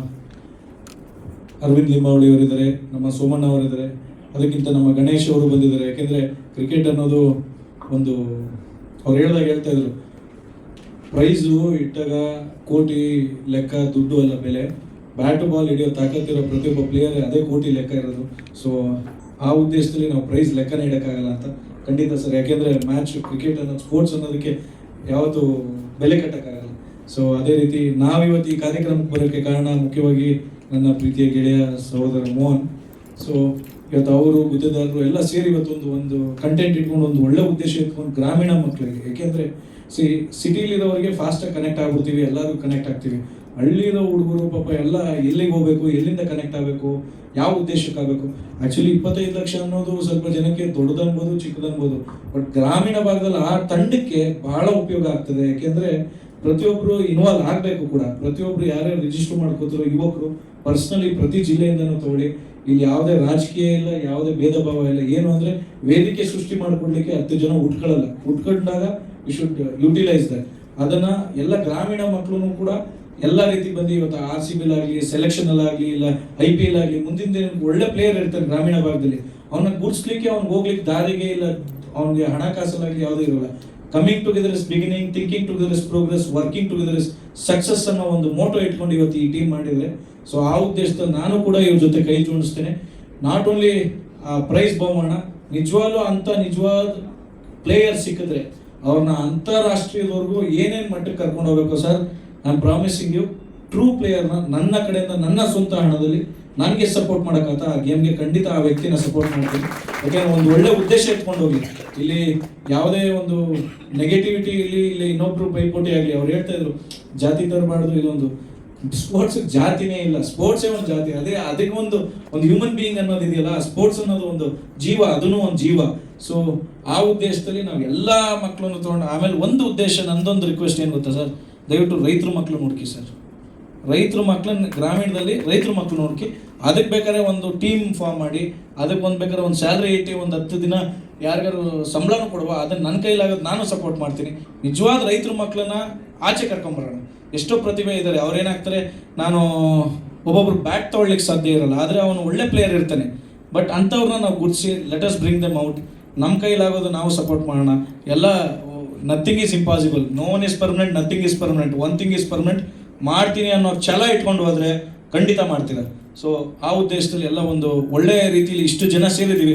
ಅರವಿಂದ್ ಲಿಂಬಾವಳಿ ಅವರಿದ್ದಾರೆ, ನಮ್ಮ ಸೋಮಣ್ಣ ಅವರಿದ್ದಾರೆ, ಅದಕ್ಕಿಂತ ನಮ್ಮ ಗಣೇಶ್ ಅವರು ಬಂದಿದ್ದಾರೆ. ಯಾಕೆಂದರೆ ಕ್ರಿಕೆಟ್ ಅನ್ನೋದು ಒಂದು ಅವ್ರು ಹೇಳ್ತಾ ಇದ್ರು, ಪ್ರೈಸು ಇಟ್ಟಾಗ ಕೋಟಿ ಲೆಕ್ಕ ದುಡ್ಡು ಅಲ್ಲ ಬೆಲೆ, ಬ್ಯಾಟ್ ಬಾಲ್ ಹಿಡಿಯೋ ತಾಕತ್ತಿರೋ ಪ್ರತಿಯೊಬ್ಬ ಪ್ಲೇಯರ್ ಅದೇ ಕೋಟಿ ಲೆಕ್ಕ ಇರೋದು. ಸೊ ಆ ಉದ್ದೇಶದಲ್ಲಿ ನಾವು ಪ್ರೈಸ್ ಲೆಕ್ಕನೇ ಇಡೋಕ್ಕಾಗಲ್ಲ ಅಂತ. ಖಂಡಿತ ಸರ್, ಯಾಕೆಂದರೆ ಮ್ಯಾಚ್ ಕ್ರಿಕೆಟ್ ಅನ್ನೋದು ಸ್ಪೋರ್ಟ್ಸ್ ಅನ್ನೋದಕ್ಕೆ ಯಾವತ್ತೂ ಬೆಲೆ ಕಟ್ಟೋಕ್ಕಾಗಲ್ಲ. ಸೊ ಅದೇ ರೀತಿ ನಾವಿವತ್ತು ಈ ಕಾರ್ಯಕ್ರಮಕ್ಕೆ ಬರೋಕ್ಕೆ ಕಾರಣ ಮುಖ್ಯವಾಗಿ ನನ್ನ ಪ್ರೀತಿಯ ಗೆಳೆಯ ಸಹೋದರ ಮೋಹನ್. ಸೊ ಇವತ್ತು ಅವರು ಗುತ್ತೇದಾರರು ಎಲ್ಲ ಸೇರಿ ಇವತ್ತೊಂದು ಒಂದು ಕಂಟೆಂಟ್ ಇಟ್ಕೊಂಡು ಒಂದು ಒಳ್ಳೆ ಉದ್ದೇಶ ಇಟ್ಕೊಂಡು ಗ್ರಾಮೀಣ ಮಕ್ಕಳಿಗೆ, ಯಾಕೆಂದರೆ ಸಿಟಿಲಿರೋರಿಗೆ ಫಾಸ್ಟಾಗಿ ಕನೆಕ್ಟ್ ಆಗ್ಬಿಡ್ತೀವಿ, ಎಲ್ಲರೂ ಕನೆಕ್ಟ್ ಆಗ್ತೀವಿ. ಹಳ್ಳಿರೋ ಹುಡುಗರು ಪಾಪ ಎಲ್ಲ ಎಲ್ಲಿಗೆ ಹೋಗಬೇಕು, ಎಲ್ಲಿಂದ ಕನೆಕ್ಟ್ ಆಗಬೇಕು, ಯಾವ ಉದ್ದೇಶಕ್ಕಾಗಬೇಕು. ಆ್ಯಕ್ಚುಲಿ 25 ಲಕ್ಷ ಅನ್ನೋದು ಸ್ವಲ್ಪ ಜನಕ್ಕೆ ದೊಡ್ಡದನ್ಬೋದು ಚಿಕ್ಕದನ್ಬೋದು, ಬಟ್ ಗ್ರಾಮೀಣ ಭಾಗದಲ್ಲಿ ಆ ತಂಡಕ್ಕೆ ಬಹಳ ಉಪಯೋಗ ಆಗ್ತದೆ. ಯಾಕೆಂದರೆ ಪ್ರತಿಯೊಬ್ಬರು ಇನ್ವಾಲ್ವ್ ಆಗಬೇಕು ಕೂಡ. ಪ್ರತಿಯೊಬ್ಬರು ಯಾರ್ಯಾರು ರಿಜಿಸ್ಟರ್ ಮಾಡ್ಕೋತಿರೋ ಯುವಕರು ಪರ್ಸ್ನಲಿ ಪ್ರತಿ ಜಿಲ್ಲೆಯಿಂದನೂ ತಗೊಳ್ಳಿ. ಇಲ್ಲಿ ಯಾವುದೇ ರಾಜಕೀಯ ಇಲ್ಲ, ಯಾವುದೇ ಭೇದ ಭಾವ ಇಲ್ಲ. ಏನು ಅಂದರೆ ವೇದಿಕೆ ಸೃಷ್ಟಿ ಮಾಡಿಕೊಡ್ಲಿಕ್ಕೆ 10 ಜನ ಉಟ್ಕೊಂಡಾಗ ಯು ಶುಡ್ ಯುಟಿಲೈಸ್ ದಟ್. ಅದನ್ನು ಎಲ್ಲ ಗ್ರಾಮೀಣ ಮಕ್ಕಳು ಕೂಡ ಎಲ್ಲ ರೀತಿ ಬಂದು ಇವತ್ತು RCB ಆಗಲಿ, ಸೆಲೆಕ್ಷನಲ್ಲಾಗಲಿ, ಇಲ್ಲ IPL ಆಗಲಿ, ಮುಂದಿನ ದಿನ ಒಳ್ಳೆ ಪ್ಲೇಯರ್ ಇರ್ತಾರೆ ಗ್ರಾಮೀಣ ಭಾಗದಲ್ಲಿ. ಅವನ್ನ ಗುಡ್ಸ್ಲಿಕ್ಕೆ, ಅವ್ನಿಗೆ ಹೋಗ್ಲಿಕ್ಕೆ ದಾರಿಗೆ ಇಲ್ಲ, ಅವನಿಗೆ ಹಣಕಾಸಲಾಗಲಿ ಯಾವುದೇ ಇರೋಲ್ಲ. Coming together is beginning, thinking together is progress, working together is success ಅನ್ನೋ ಒಂದು ಮೋಟೋ ಇಟ್ಕೊಂಡು ಇವತ್ತು ಈ ಟೀಮ್ ಮಾಡಿದರೆ. ಸೊ ಆ ಉದ್ದೇಶದಲ್ಲಿ ನಾನು ಕೂಡ ಇವ್ರ ಜೊತೆ ಕೈ ಜೋಡಿಸ್ತೇನೆ. ನಾಟ್ ಓನ್ಲಿ ಪ್ರೈಸ್ ಬಹುಮಾನ, ನಿಜವಾದ ಪ್ಲೇಯರ್ ಸಿಕ್ಕಿದ್ರೆ ಅವ್ರನ್ನ ಅಂತಾರಾಷ್ಟ್ರೀಯದವರೆಗೂ ಏನೇನು ಮಟ್ಟಕ್ಕೆ ಕರ್ಕೊಂಡು ಹೋಗ್ಬೇಕು sir, I am promising you, true ಪ್ಲೇಯರ್ನ ನನ್ನ ಕಡೆಯಿಂದ ನನ್ನ ಸ್ವಂತ ಹಣದಲ್ಲಿ ನನಗೆ ಸಪೋರ್ಟ್ ಮಾಡೋಕ್ಕಾಗತ್ತ ಆ ಗೇಮ್ಗೆ ಖಂಡಿತ ಆ ವ್ಯಕ್ತಿನ ಸಪೋರ್ಟ್ ಮಾಡ್ತೀನಿ. ಯಾಕೆಂದ್ರೆ ಒಂದು ಒಳ್ಳೆ ಉದ್ದೇಶ ಇಟ್ಕೊಂಡು ಹೋಗಿ, ಇಲ್ಲಿ ಯಾವುದೇ ಒಂದು ನೆಗೆಟಿವಿಟಿ ಇಲ್ಲಿ ಇನ್ನೊಬ್ರು ಪೈಪೋಟಿ ಆಗಲಿ. ಅವ್ರು ಹೇಳ್ತಾ ಇದ್ರು ಜಾತಿ ತರಬಾರ್ದು, ಇದೊಂದು ಸ್ಪೋರ್ಟ್ಸ್ ಜಾತಿನೇ ಇಲ್ಲ, ಸ್ಪೋರ್ಟ್ಸೇ ಒಂದು ಜಾತಿ. ಅದಕ್ಕೆ ಒಂದು ಹ್ಯೂಮನ್ ಬೀಯಿಂಗ್ ಅನ್ನೋದು ಇದೆಯಲ್ಲ, ಸ್ಪೋರ್ಟ್ಸ್ ಅನ್ನೋದು ಒಂದು ಜೀವ, ಅದನ್ನು ಒಂದು ಜೀವ. ಸೊ ಆ ಉದ್ದೇಶದಲ್ಲಿ ನಾವು ಎಲ್ಲ ಮಕ್ಕಳನ್ನು ತೊಗೊಂಡು, ಆಮೇಲೆ ಒಂದು ಉದ್ದೇಶ, ನಂದೊಂದು ರಿಕ್ವೆಸ್ಟ್ ಏನು ಗೊತ್ತಾ ಸರ್, ದಯವಿಟ್ಟು ರೈತರ ಮಕ್ಕಳು ನೋಡ್ಕಿ ಸರ್. ರೈತರ ಮಕ್ಕಳನ್ನ ಗ್ರಾಮೀಣದಲ್ಲಿ ರೈತರ ಮಕ್ಕಳು ನೋಡ್ಕಿ, ಅದಕ್ಕೆ ಬೇಕಾದ್ರೆ ಒಂದು ಟೀಮ್ ಫಾರ್ಮ್ ಮಾಡಿ, ಅದಕ್ಕೆ ಬೇಕಾದ್ರೆ ಒಂದು ಸ್ಯಾಲ್ರಿ ಇಟ್ಟು ಒಂದು 10 ದಿನ ಯಾರಿಗಾರು ಸಂಬಳನೂ ಕೊಡುವ, ಅದನ್ನು ನನ್ನ ಕೈಲಾಗೋದು ನಾನು ಸಪೋರ್ಟ್ ಮಾಡ್ತೀನಿ. ನಿಜವಾದ ರೈತರ ಮಕ್ಕಳನ್ನ ಆಚೆ ಕರ್ಕೊಂಬರೋಣ. ಎಷ್ಟೋ ಪ್ರತಿಭೆ ಇದ್ದಾರೆ, ಅವ್ರೇನಾಗ್ತಾರೆ, ನಾನು ಒಬ್ಬೊಬ್ರು ಬ್ಯಾಟ್ ತೊಗೊಳ್ಲಿಕ್ಕೆ ಸಾಧ್ಯ ಇರಲ್ಲ, ಆದರೆ ಅವನು ಒಳ್ಳೆ ಪ್ಲೇಯರ್ ಇರ್ತಾನೆ. ಬಟ್ ಅಂಥವ್ರನ್ನ ನಾವು ಗುರ್ಸಿ, let us bring them out. ನಮ್ಮ ಕೈಲಾಗೋದು ನಾವು ಸಪೋರ್ಟ್ ಮಾಡೋಣ. ಎಲ್ಲ nothing is impossible, no one is permanent, nothing is permanent, one thing is permanent. ಮಾಡ್ತೀನಿ ಅನ್ನೋ ಛಲ ಇಟ್ಕೊಂಡು ಹೋದರೆ ಖಂಡಿತ ಮಾಡ್ತೀರ. ಸೊ ಆ ಉದ್ದೇಶದಲ್ಲಿ ಎಲ್ಲ ಒಂದು ಒಳ್ಳೆಯ ರೀತಿಯಲ್ಲಿ ಇಷ್ಟು ಜನ ಸೇರಿದ್ದೀವಿ.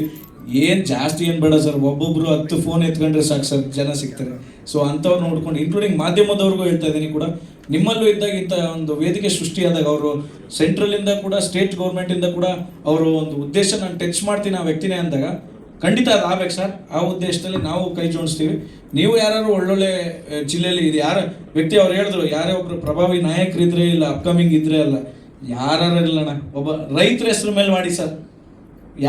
ಏನು ಜಾಸ್ತಿ ಏನು ಬೇಡ ಸರ್, ಒಬ್ಬೊಬ್ರು 10 ಫೋನ್ ಎತ್ಕೊಂಡ್ರೆ ಸಾಕು ಸರ್, ಜನ ಸಿಗ್ತಾರೆ. ಸೊ ಅಂಥವ್ರು ನೋಡ್ಕೊಂಡು, ಇನ್ಕ್ಲೂಡಿಂಗ್ ಮಾಧ್ಯಮದವ್ರಿಗೂ ಹೇಳ್ತಾ ಇದ್ದೀನಿ ಕೂಡ, ನಿಮ್ಮಲ್ಲೂ ಇದ್ದಾಗ ಇಂಥ ಒಂದು ವೇದಿಕೆ ಸೃಷ್ಟಿಯಾದಾಗ ಅವರು ಸೆಂಟ್ರಲಿಂದ ಕೂಡ ಸ್ಟೇಟ್ ಗೌರ್ಮೆಂಟಿಂದ ಕೂಡ ಅವರು ಒಂದು ಉದ್ದೇಶ ನಾನು ಟಚ್ ಮಾಡ್ತೀನಿ ಆ ವ್ಯಕ್ತಿನೇ ಅಂದಾಗ ಖಂಡಿತ ಅದು ಆಗ್ಬೇಕು ಸರ್. ಆ ಉದ್ದೇಶದಲ್ಲಿ ನಾವು ಕೈ ಜೋಡಿಸ್ತೀವಿ. ನೀವು ಯಾರು ಒಳ್ಳೊಳ್ಳೆ ಜಿಲ್ಲೆಯಲ್ಲಿ ಇದು ಯಾರ ವ್ಯಕ್ತಿ ಅವ್ರು ಹೇಳಿದ್ರು, ಯಾರೇ ಒಬ್ರು ಪ್ರಭಾವಿ ನಾಯಕರಿದ್ರೆ ಇಲ್ಲ ಅಪ್ಕಮಿಂಗ್ ಇದ್ರೆ ಅಲ್ಲ, ಯಾರು ಇಲ್ಲಣ್ಣ, ಒಬ್ಬ ರೈತರ ಹೆಸರು ಮೇಲೆ ಮಾಡಿ ಸರ್.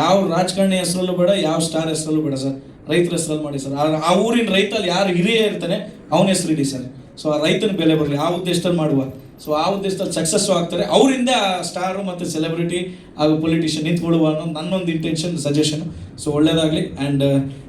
ಯಾವ ರಾಜಕಾರಣಿ ಹೆಸರಲ್ಲೂ ಬೇಡ, ಯಾವ ಸ್ಟಾರ್ ಹೆಸರಲ್ಲೂ ಬೇಡ ಸರ್, ರೈತರ ಹೆಸರಲ್ಲಿ ಮಾಡಿ ಸರ್. ಆ ಊರಿನ ರೈತಲ್ಲಿ ಯಾರು ಹಿರಿಯ ಇರ್ತಾನೆ ಅವನ ಹೆಸರು ಇಡಿ ಸರ್. ಸೊ ಆ ರೈತನ ಬೆಲೆ ಬರಲಿ, ಆ ಉದ್ದೇಶದಲ್ಲಿ ಮಾಡುವ. ಸೊ ಆ ಉದ್ದೇಶದಲ್ಲಿ ಸಕ್ಸಸ್ಸು ಆಗ್ತಾರೆ, ಅವರಿಂದ ಸ್ಟಾರು ಮತ್ತು ಸೆಲೆಬ್ರಿಟಿ ಹಾಗೂ ಪೊಲಿಟಿಷಿಯನ್ ನಿಂತ್ಕೊಳ್ಳುವ ಅನ್ನೋದು ನನ್ನೊಂದು ಇಂಟೆನ್ಷನ್, ಸಜೆಷನ್. ಸೊ ಒಳ್ಳೇದಾಗಲಿ. ಆ್ಯಂಡ್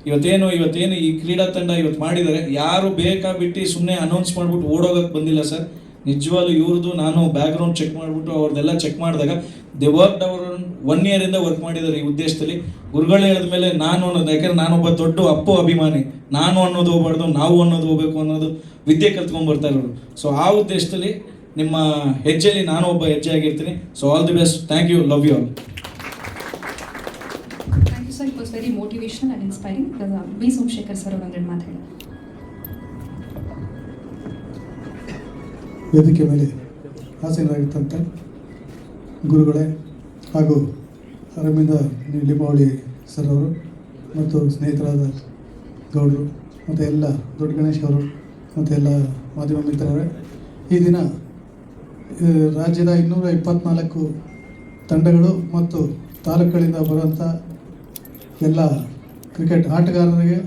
ಇವತ್ತೇನು ಈ ಕ್ರೀಡಾ ತಂಡ ಇವತ್ತು ಮಾಡಿದ್ದಾರೆ, ಯಾರು ಬೇಕಾಬಿಟ್ಟು ಸುಮ್ಮನೆ ಅನೌನ್ಸ್ ಮಾಡಿಬಿಟ್ಟು ಓಡೋಗಕ್ಕೆ ಬಂದಿಲ್ಲ ಸರ್. ನಿಜವಾಗ್ಲೂ ಇವ್ರದ್ದು ನಾನು ಬ್ಯಾಕ್ಗ್ರೌಂಡ್ ಚೆಕ್ ಮಾಡಿಬಿಟ್ಟು ಅವ್ರದ್ದೆಲ್ಲ ಚೆಕ್ ಮಾಡಿದಾಗ ದೇ ವರ್ಕ್ಡ್ ಅವರು 1 year ವರ್ಕ್ ಮಾಡಿದ್ದಾರೆ ಈ ಉದ್ದೇಶದಲ್ಲಿ. ಗುರುಗಳು ಹೇಳಿದ ಮೇಲೆ ನಾನು ಅನ್ನೋದು, ಯಾಕೆಂದ್ರೆ ನಾನೊಬ್ಬ ದೊಡ್ಡ ಅಪ್ಪು ಅಭಿಮಾನಿ, ನಾನು ಅನ್ನೋದು ಹೋಗ್ಬಾರ್ದು, ನಾವು ಅನ್ನೋದು ಹೋಗ್ಬೇಕು ಅನ್ನೋದು ವಿದ್ಯೆ ಕಲ್ತ್ಕೊಂಡ್ಬರ್ತಾ ಇರೋರು. ಸೊ ಆ ಉದ್ದೇಶದಲ್ಲಿ ನಿಮ್ಮ ಹೆಜ್ಜೆಯಲ್ಲಿ ನಾನು ಒಬ್ಬ ಹೆಜ್ಜೆ ಆಗಿರ್ತೀನಿ. So all the best, thank you, love you all. Thank you sir, it was very motivational and inspiring. B Somashekar sir ಒಂದೆರಡು ಮಾತು ಹೇಳಿ. ವೇದಿಕೆ ಮೇಲೆ ಆಸೀನರಾಗಿರ್ತಂಥ ಗುರುಗಳೇ ಹಾಗೂ ಅರವಿಂದ ಲಿಂಬಾವಳಿ ಸರ್ ಅವರು ಮತ್ತು ಸ್ನೇಹಿತರಾದ ಗೌಡರು ಮತ್ತು ಎಲ್ಲ ದೊಡ್ಡ ಗಣೇಶ್ ಅವರು ಮತ್ತು ಎಲ್ಲ ಮಾಧ್ಯಮ ಮಿತ್ರರೇ, ಈ ದಿನ ರಾಜ್ಯದ 224 ತಂಡಗಳು ಮತ್ತು ತಾಲೂಕುಗಳಿಂದ ಬರುವಂಥ ಎಲ್ಲ ಕ್ರಿಕೆಟ್ ಆಟಗಾರರಿಗೆ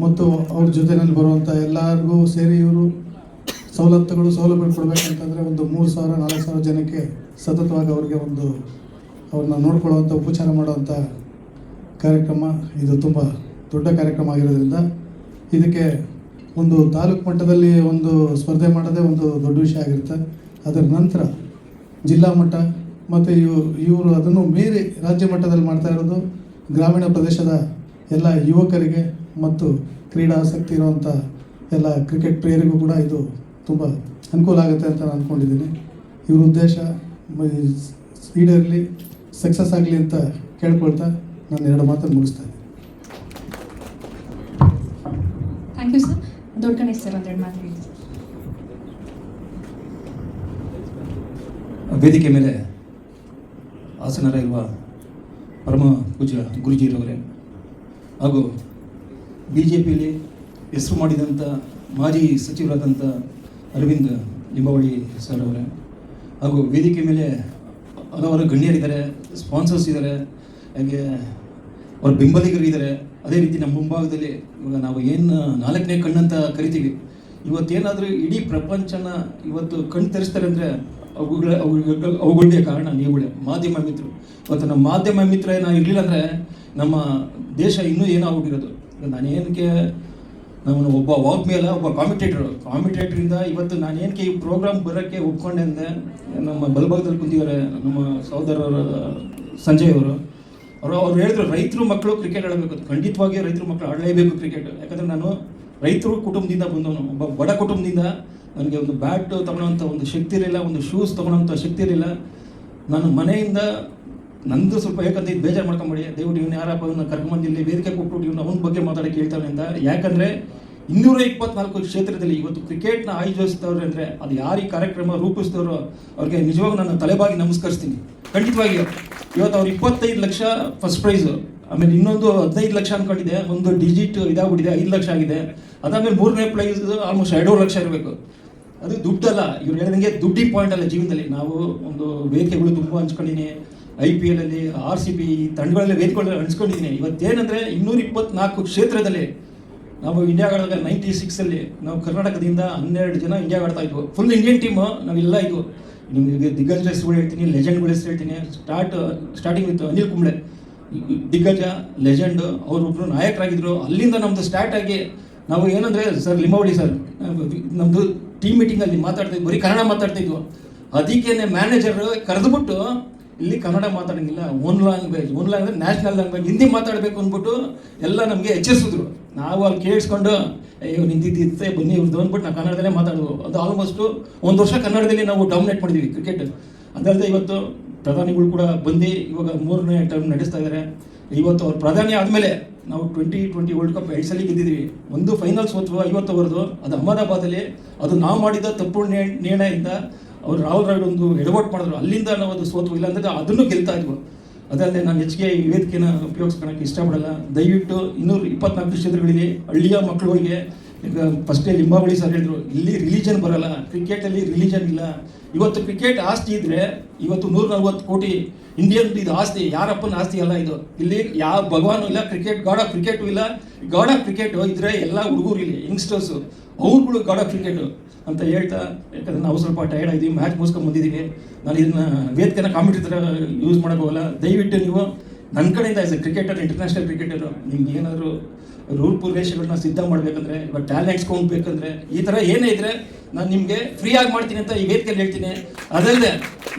ಮತ್ತು ಅವ್ರ ಜೊತೆಯಲ್ಲಿ ಬರುವಂಥ ಎಲ್ಲರಿಗೂ ಸೇರಿ ಇವರು ಸೌಲಭ್ಯಗಳು ಕೊಡಬೇಕಂತಂದರೆ ಒಂದು 3,000-4,000 ಜನಕ್ಕೆ ಸತತವಾಗಿ ಅವ್ರನ್ನ ನೋಡ್ಕೊಳ್ಳುವಂಥ ಉಪಚಾರ ಮಾಡುವಂಥ ಕಾರ್ಯಕ್ರಮ ಇದು. ತುಂಬ ದೊಡ್ಡ ಕಾರ್ಯಕ್ರಮ ಆಗಿರೋದ್ರಿಂದ ಇದಕ್ಕೆ ಒಂದು ತಾಲೂಕು ಮಟ್ಟದಲ್ಲಿ ಒಂದು ಸ್ಪರ್ಧೆ ಮಾಡೋದೇ ಒಂದು ದೊಡ್ಡ ವಿಷಯ ಆಗಿರುತ್ತೆ. ಅದರ ನಂತರ ಜಿಲ್ಲಾ ಮಟ್ಟ ಮತ್ತು ಇವರು ಅದನ್ನು ಮೀರಿ ರಾಜ್ಯ ಮಟ್ಟದಲ್ಲಿ ಮಾಡ್ತಾ ಇರೋದು ಗ್ರಾಮೀಣ ಪ್ರದೇಶದ ಎಲ್ಲ ಯುವಕರಿಗೆ ಮತ್ತು ಕ್ರೀಡಾ ಆಸಕ್ತಿ ಇರುವಂಥ ಎಲ್ಲ ಕ್ರಿಕೆಟ್ ಪ್ಲೇಯರಿಗೂ ಕೂಡ ಇದು ತುಂಬ ಅನುಕೂಲ ಆಗುತ್ತೆ ಅಂತ ನಾನು ಅಂದ್ಕೊಂಡಿದ್ದೀನಿ. ಇವ್ರ ಉದ್ದೇಶ ಈಡೇರಲಿ, ಸಕ್ಸಸ್ ಆಗಲಿ ಅಂತ ಕೇಳ್ಕೊಳ್ತಾ ನಾನು 2 ಮಾತನ್ನು ಮುಗಿಸ್ತಾ ಇದ್ದೀನಿ. Thank you sir. ದೊಡ್ಡ ಗಣೇಶ್ ಸರ್ ಒಂದೆರಡು ಮಾತು ಹೇಳಿ. ವೇದಿಕೆ ಮೇಲೆ ಆಸನರಾಗಿರುವ ಪರಮ ಪೂಜ್ಯ ಗುರುಜಿರವರೇ ಹಾಗೂ BJPಯಲ್ಲಿ ಹೆಸರು ಮಾಡಿದಂಥ ಮಾಜಿ ಸಚಿವರಾದಂಥ ಅರವಿಂದ್ ಲಿಂಬಾವಳಿ ಸರ್ ಅವರೇ ಹಾಗೂ ವೇದಿಕೆ ಮೇಲೆ ಹಲವಾರು ಗಣ್ಯರಿದ್ದಾರೆ, ಸ್ಪಾನ್ಸರ್ಸ್ ಇದ್ದಾರೆ, ಹಾಗೆ ಅವ್ರ ಬೆಂಬಲಿಗರು ಇದ್ದಾರೆ. ಅದೇ ರೀತಿ ನಮ್ಮ ಮುಂಭಾಗದಲ್ಲಿ ಇವಾಗ ನಾವು ಏನು 4ನೇ ಕಣ್ಣಂತ ಕರಿತೀವಿ, ಇವತ್ತೇನಾದರೂ ಇಡೀ ಪ್ರಪಂಚನ ಇವತ್ತು ಕಣ್ಣು ತೆರೆಸ್ತಾರೆ ಅಂದರೆ ಅವುಗಳಿಗೆ ಕಾರಣ ನೀವುಗಳೇ, ಮಾಧ್ಯಮ ಮಿತ್ರರು. ಇವತ್ತು ನಮ್ಮ ಮಾಧ್ಯಮ ಮಿತ್ರ ನಾವು ಇರಲಿಲ್ಲ ಅಂದರೆ ನಮ್ಮ ದೇಶ ಇನ್ನೂ ಏನೋ ಆಗ್ಬಿಟ್ಟಿರೋದು. ನಾನೇನಕ್ಕೆ ನಾನು ಒಬ್ಬ ವಾಗ್ಮೇಲ ಒಬ್ಬ ಕಾಮಿಟೇಟ್ರಿಂದ ಇವತ್ತು ನಾನೇನಕ್ಕೆ ಈ ಪ್ರೋಗ್ರಾಮ್ ಬರೋಕ್ಕೆ ಒಪ್ಕೊಂಡೆ ಅಂದರೆ, ನಮ್ಮ ಬಲಭಾಗದಲ್ಲಿ ಕುಂತಿದ್ದಾರೆ ನಮ್ಮ ಸಹೋದರರ ಸಂಜಯ್ ಅವ್ರು ಹೇಳಿದ್ರು ರೈತರು ಮಕ್ಕಳು ಕ್ರಿಕೆಟ್ ಆಡಬೇಕು. ಖಂಡಿತವಾಗಿ ರೈತರು ಮಕ್ಕಳು ಆಡಲೇಬೇಕು ಕ್ರಿಕೆಟ್. ಯಾಕಂದರೆ ನಾನು ರೈತರು ಕುಟುಂಬದಿಂದ ಬಂದವನು, ಒಬ್ಬ ಬಡ ಕುಟುಂಬದಿಂದ. ನನಗೆ ಒಂದು ಬ್ಯಾಟ್ ತೊಗೊಳೋಂಥ ಒಂದು ಶಕ್ತಿ ಇರಲಿಲ್ಲ, ಒಂದು ಶೂಸ್ ತೊಗೊಳೋಂಥ ಶಕ್ತಿ ಇರಲಿಲ್ಲ. ನಾನು ಮನೆಯಿಂದ ನಂದು ಸ್ವಲ್ಪ ಯಾಕಂತ ಇದು ಬೇಜಾರು ಮಾಡ್ಕೊಂಬೇಡಿ, ದಯವಿಟ್ಟು ಇವನು ಯಾರಪ್ಪ ಇವನ್ನ ಕರ್ಕೊಂಬಂದು ಇಲ್ಲಿ ವೇದಿಕೆ ಕೊಟ್ಬಿಟ್ಟು ಇವನು ಅವನ ಬಗ್ಗೆ ಮಾತಾಡೋಕ್ಕೆ ಹೇಳ್ತಾನೆ ಅಂತ. ಯಾಕಂದರೆ 224 ಕ್ಷೇತ್ರದಲ್ಲಿ ಇವತ್ತು ಕ್ರಿಕೆಟ್ನ ಆಯೋಜಿಸ್ತವ್ರೆ ಅಂದರೆ ಅದು ಯಾರು ಈ ಕಾರ್ಯಕ್ರಮ ರೂಪಿಸಿದವರು ಅವ್ರಿಗೆ ನಿಜವಾಗೂ ನಾನು ತಲೆಬಾಗಿ ನಮಸ್ಕರಿಸ್ತೀನಿ. ಖಂಡಿತವಾಗಿಯೂ ಇವತ್ತು ಅವ್ರು 25 ಲಕ್ಷ ಫಸ್ಟ್ ಪ್ರೈಸು, ಆಮೇಲೆ ಇನ್ನೊಂದು 15 ಲಕ್ಷ ಅಂದ್ಕೊಂಡಿದೆ, ಒಂದು ಡಿಜಿಟ್ ಇದಾಗ್ಬಿಟ್ಟಿದೆ, 5 ಲಕ್ಷ ಆಗಿದೆ. ಅದಾದಮೇಲೆ 3ನೇ ಪ್ರೈಸ್ ಆಲ್ಮೋಸ್ಟ್ 2.5 ಲಕ್ಷ ಇರಬೇಕು. ಅದು ದುಡ್ಡಲ್ಲ, ಇವ್ರು ಹೇಳಿದಂಗೆ ದುಡ್ಡಿ ಪಾಯಿಂಟ್ ಅಲ್ಲ ಜೀವನದಲ್ಲಿ. ನಾವು ಒಂದು ವೇದಿಕೆಗಳು ತುಂಬ ಹಂಚ್ಕೊಂಡಿದ್ದೀನಿ, IPL ಅಲ್ಲಿ RCB ತಂಡಗಳಲ್ಲಿ ವೇದಿಕೆಗಳು ಹಂಚ್ಕೊಂಡಿದ್ದೀನಿ. ಇವತ್ತೇನೆಂದರೆ 224 ಕ್ಷೇತ್ರದಲ್ಲಿ ನಾವು ಇಂಡಿಯಾಗಳಾಗ 96 ನಾವು ಕರ್ನಾಟಕದಿಂದ 12 ಜನ ಇಂಡಿಯಾ ಆಡ್ತಾ ಇದ್ವು. ಫುಲ್ ಇಂಡಿಯನ್ ಟೀಮು ನಾವೆಲ್ಲ ಇದ್ವು. ನಿಮಗೆ ದಿಗ್ಗಜ ಹೆಸರುಗಳು ಹೇಳ್ತೀನಿ, ಲೆಜೆಂಡ್ಗಳ ಹೆಸರು ಹೇಳ್ತೀನಿ. ಸ್ಟಾರ್ಟಿಂಗ್ ವಿತ್ ಅನಿಲ್ ಕುಂಬ್ಳೆ, ದಿಗ್ಗಜ ಲೆಜೆಂಡ್, ಅವರೊಬ್ಬರು ನಾಯಕರಾಗಿದ್ದರು. ಅಲ್ಲಿಂದ ನಮ್ಮದು ಸ್ಟಾರ್ಟ್ ಆಗಿ ನಾವು ಏನಂದರೆ ಸರ್ ಲಿಂಬಾವಳಿ ಸರ್ ನಮ್ಮದು ಟೀಮ್ ಮೀಟಿಂಗಲ್ಲಿ ಮಾತಾಡ್ತಿದ್ವಿ, ಬರೀ ಕನ್ನಡ ಮಾತಾಡ್ತಿದ್ವು. ಅದಕ್ಕೇನೆ ಮ್ಯಾನೇಜರ್ ಕರೆದುಬಿಟ್ಟು ಇಲ್ಲಿ ಕನ್ನಡ ಮಾತಾಡೋಂಗಿಲ್ಲ, own language national language Hindi ಮಾತಾಡಬೇಕು ಅಂದ್ಬಿಟ್ಟು ಎಲ್ಲ ನಮಗೆ ಎಚ್ಚರಿಸಿದ್ರು. ನಾವು ಅಲ್ಲಿ ಕೇಳಿಸ್ಕೊಂಡು ಅಯ್ಯೋ ನಿಂತಿದ್ದೆ ಬನ್ನಿ ಇವ್ರದ್ದು ಅಂದ್ಬಿಟ್ಟು ನಾವು ಕನ್ನಡದಲ್ಲೇ ಮಾತಾಡುವು. ಅದು ಆಲ್ಮೋಸ್ಟು 1 ವರ್ಷ ಕನ್ನಡದಲ್ಲಿ ನಾವು ಡಾಮಿನೇಟ್ ಮಾಡಿದ್ವಿ ಕ್ರಿಕೆಟ್. ಅದಲ್ಲದೆ ಇವತ್ತು ಪ್ರಧಾನಿಗಳು ಕೂಡ ಬಂದು ಇವಾಗ 3ನೇ ಟರ್ಮ್ ನಡೆಸ್ತಾ ಇದ್ದಾರೆ. ಇವತ್ತು ಅವ್ರು ಪ್ರಧಾನಿ ಆದಮೇಲೆ ನಾವು 2020 ವರ್ಲ್ಡ್ ಕಪ್ 2 ಸಲ ಗೆದ್ದಿದ್ದೀವಿ. ಒಂದು ಫೈನಲ್ ಸೋತ್ವು 50 ಓವರ್ದು, ಅದು ಅಹಮದಾಬಾದಲ್ಲಿ. ಅದು ನಾವು ಮಾಡಿದ ತಪ್ಪು ನಿರ್ಣಯದಿಂದ ಅವ್ರು ರಾಹುಲ್ ದ್ರಾವಿಡ್ ಒಂದು ಎಡವಟ್ ಮಾಡಿದ್ರು, ಅಲ್ಲಿಂದ ನಾವು ಅದು ಸೋತ್ವು. ಇಲ್ಲಾಂದರೆ ಅದನ್ನು ಗೆಲ್ತಾ ಇದ್ವು. ಅದಲ್ಲದೆ ನಾನು ಹೆಚ್ಚಿಗೆ ಈ ವೇದಿಕೆನ ಉಪಯೋಗಿಸ್ಕೊಳಕ್ಕೆ ಇಷ್ಟಪಡಲ್ಲ. ದಯವಿಟ್ಟು 224 ಕ್ಷೇತ್ರಗಳಲ್ಲಿ ಹಳ್ಳಿಯ ಮಕ್ಕಳಿಗೆ, ಈಗ ಫಸ್ಟೇ ಲಿಂಬಾವಳಿ ಸರ್ ಹೇಳಿದ್ರು, ಇಲ್ಲಿ ರಿಲಿಜನ್ ಬರಲ್ಲ, ಕ್ರಿಕೆಟಲ್ಲಿ ರಿಲಿಜನ್ ಇಲ್ಲ. ಇವತ್ತು ಕ್ರಿಕೆಟ್ ಆಸ್ತಿ ಇದ್ದರೆ ಇವತ್ತು 140 ಕೋಟಿ ಇಂಡಿಯನ್ ಇದು ಆಸ್ತಿ, ಯಾರಪ್ಪನ ಆಸ್ತಿ ಅಲ್ಲ ಇದು. ಇಲ್ಲಿ ಯಾವ ಭಗವಾನು ಇಲ್ಲ, ಕ್ರಿಕೆಟ್ ಗಾಡ್ ಆಫ್ ಕ್ರಿಕೆಟು ಇಲ್ಲ. ಗಾಡ್ ಆಫ್ ಕ್ರಿಕೆಟು ಇದ್ದರೆ ಎಲ್ಲ ಹುಡುಗರು ಇಲ್ಲಿ ಯಂಗ್ಸ್ಟರ್ಸು ಅವ್ರುಗಳು ಗಾಡ್ ಆಫ್ ಕ್ರಿಕೆಟು ಅಂತ ಹೇಳ್ತಾ, ಯಾಕಂದರೆ ನಾವು ಸ್ವಲ್ಪ ಟೈರ್ಡ್ ಆಗಿದ್ದೀವಿ, ಮ್ಯಾಚ್ ಮುಗಿಸ್ಕೊಂಡು ಬಂದಿದ್ದೀವಿ. ನಾನು ಇದನ್ನು ವೇದಿಕೆನ ಕಾಮಿಡಿ ಥರ ಯೂಸ್ ಮಾಡೋಕ್ಕೆ ಹೋಗಲ್ಲ. ದಯವಿಟ್ಟು ನೀವು ನನ್ನ ಕಡೆಯಿಂದ as A cricketer, international cricketer, ನಿಮ್ಗೆ ಏನಾದರೂ ರೂಪುರೇಷೆಗಳನ್ನ ಸಿದ್ಧ ಮಾಡಬೇಕಂದ್ರೆ, ಇವಾಗ ಟ್ಯಾಲೆಂಟ್ಸ್ ಬೇಕಂದ್ರೆ, ಈ ಥರ ಏನೇ ಇದ್ದರೆ ನಾನು ನಿಮಗೆ ಫ್ರೀಯಾಗಿ ಮಾಡ್ತೀನಿ ಅಂತ ಈ ವೇದಿಕೆಯಲ್ಲಿ ಹೇಳ್ತೀನಿ. ಅದಲ್ಲದೆ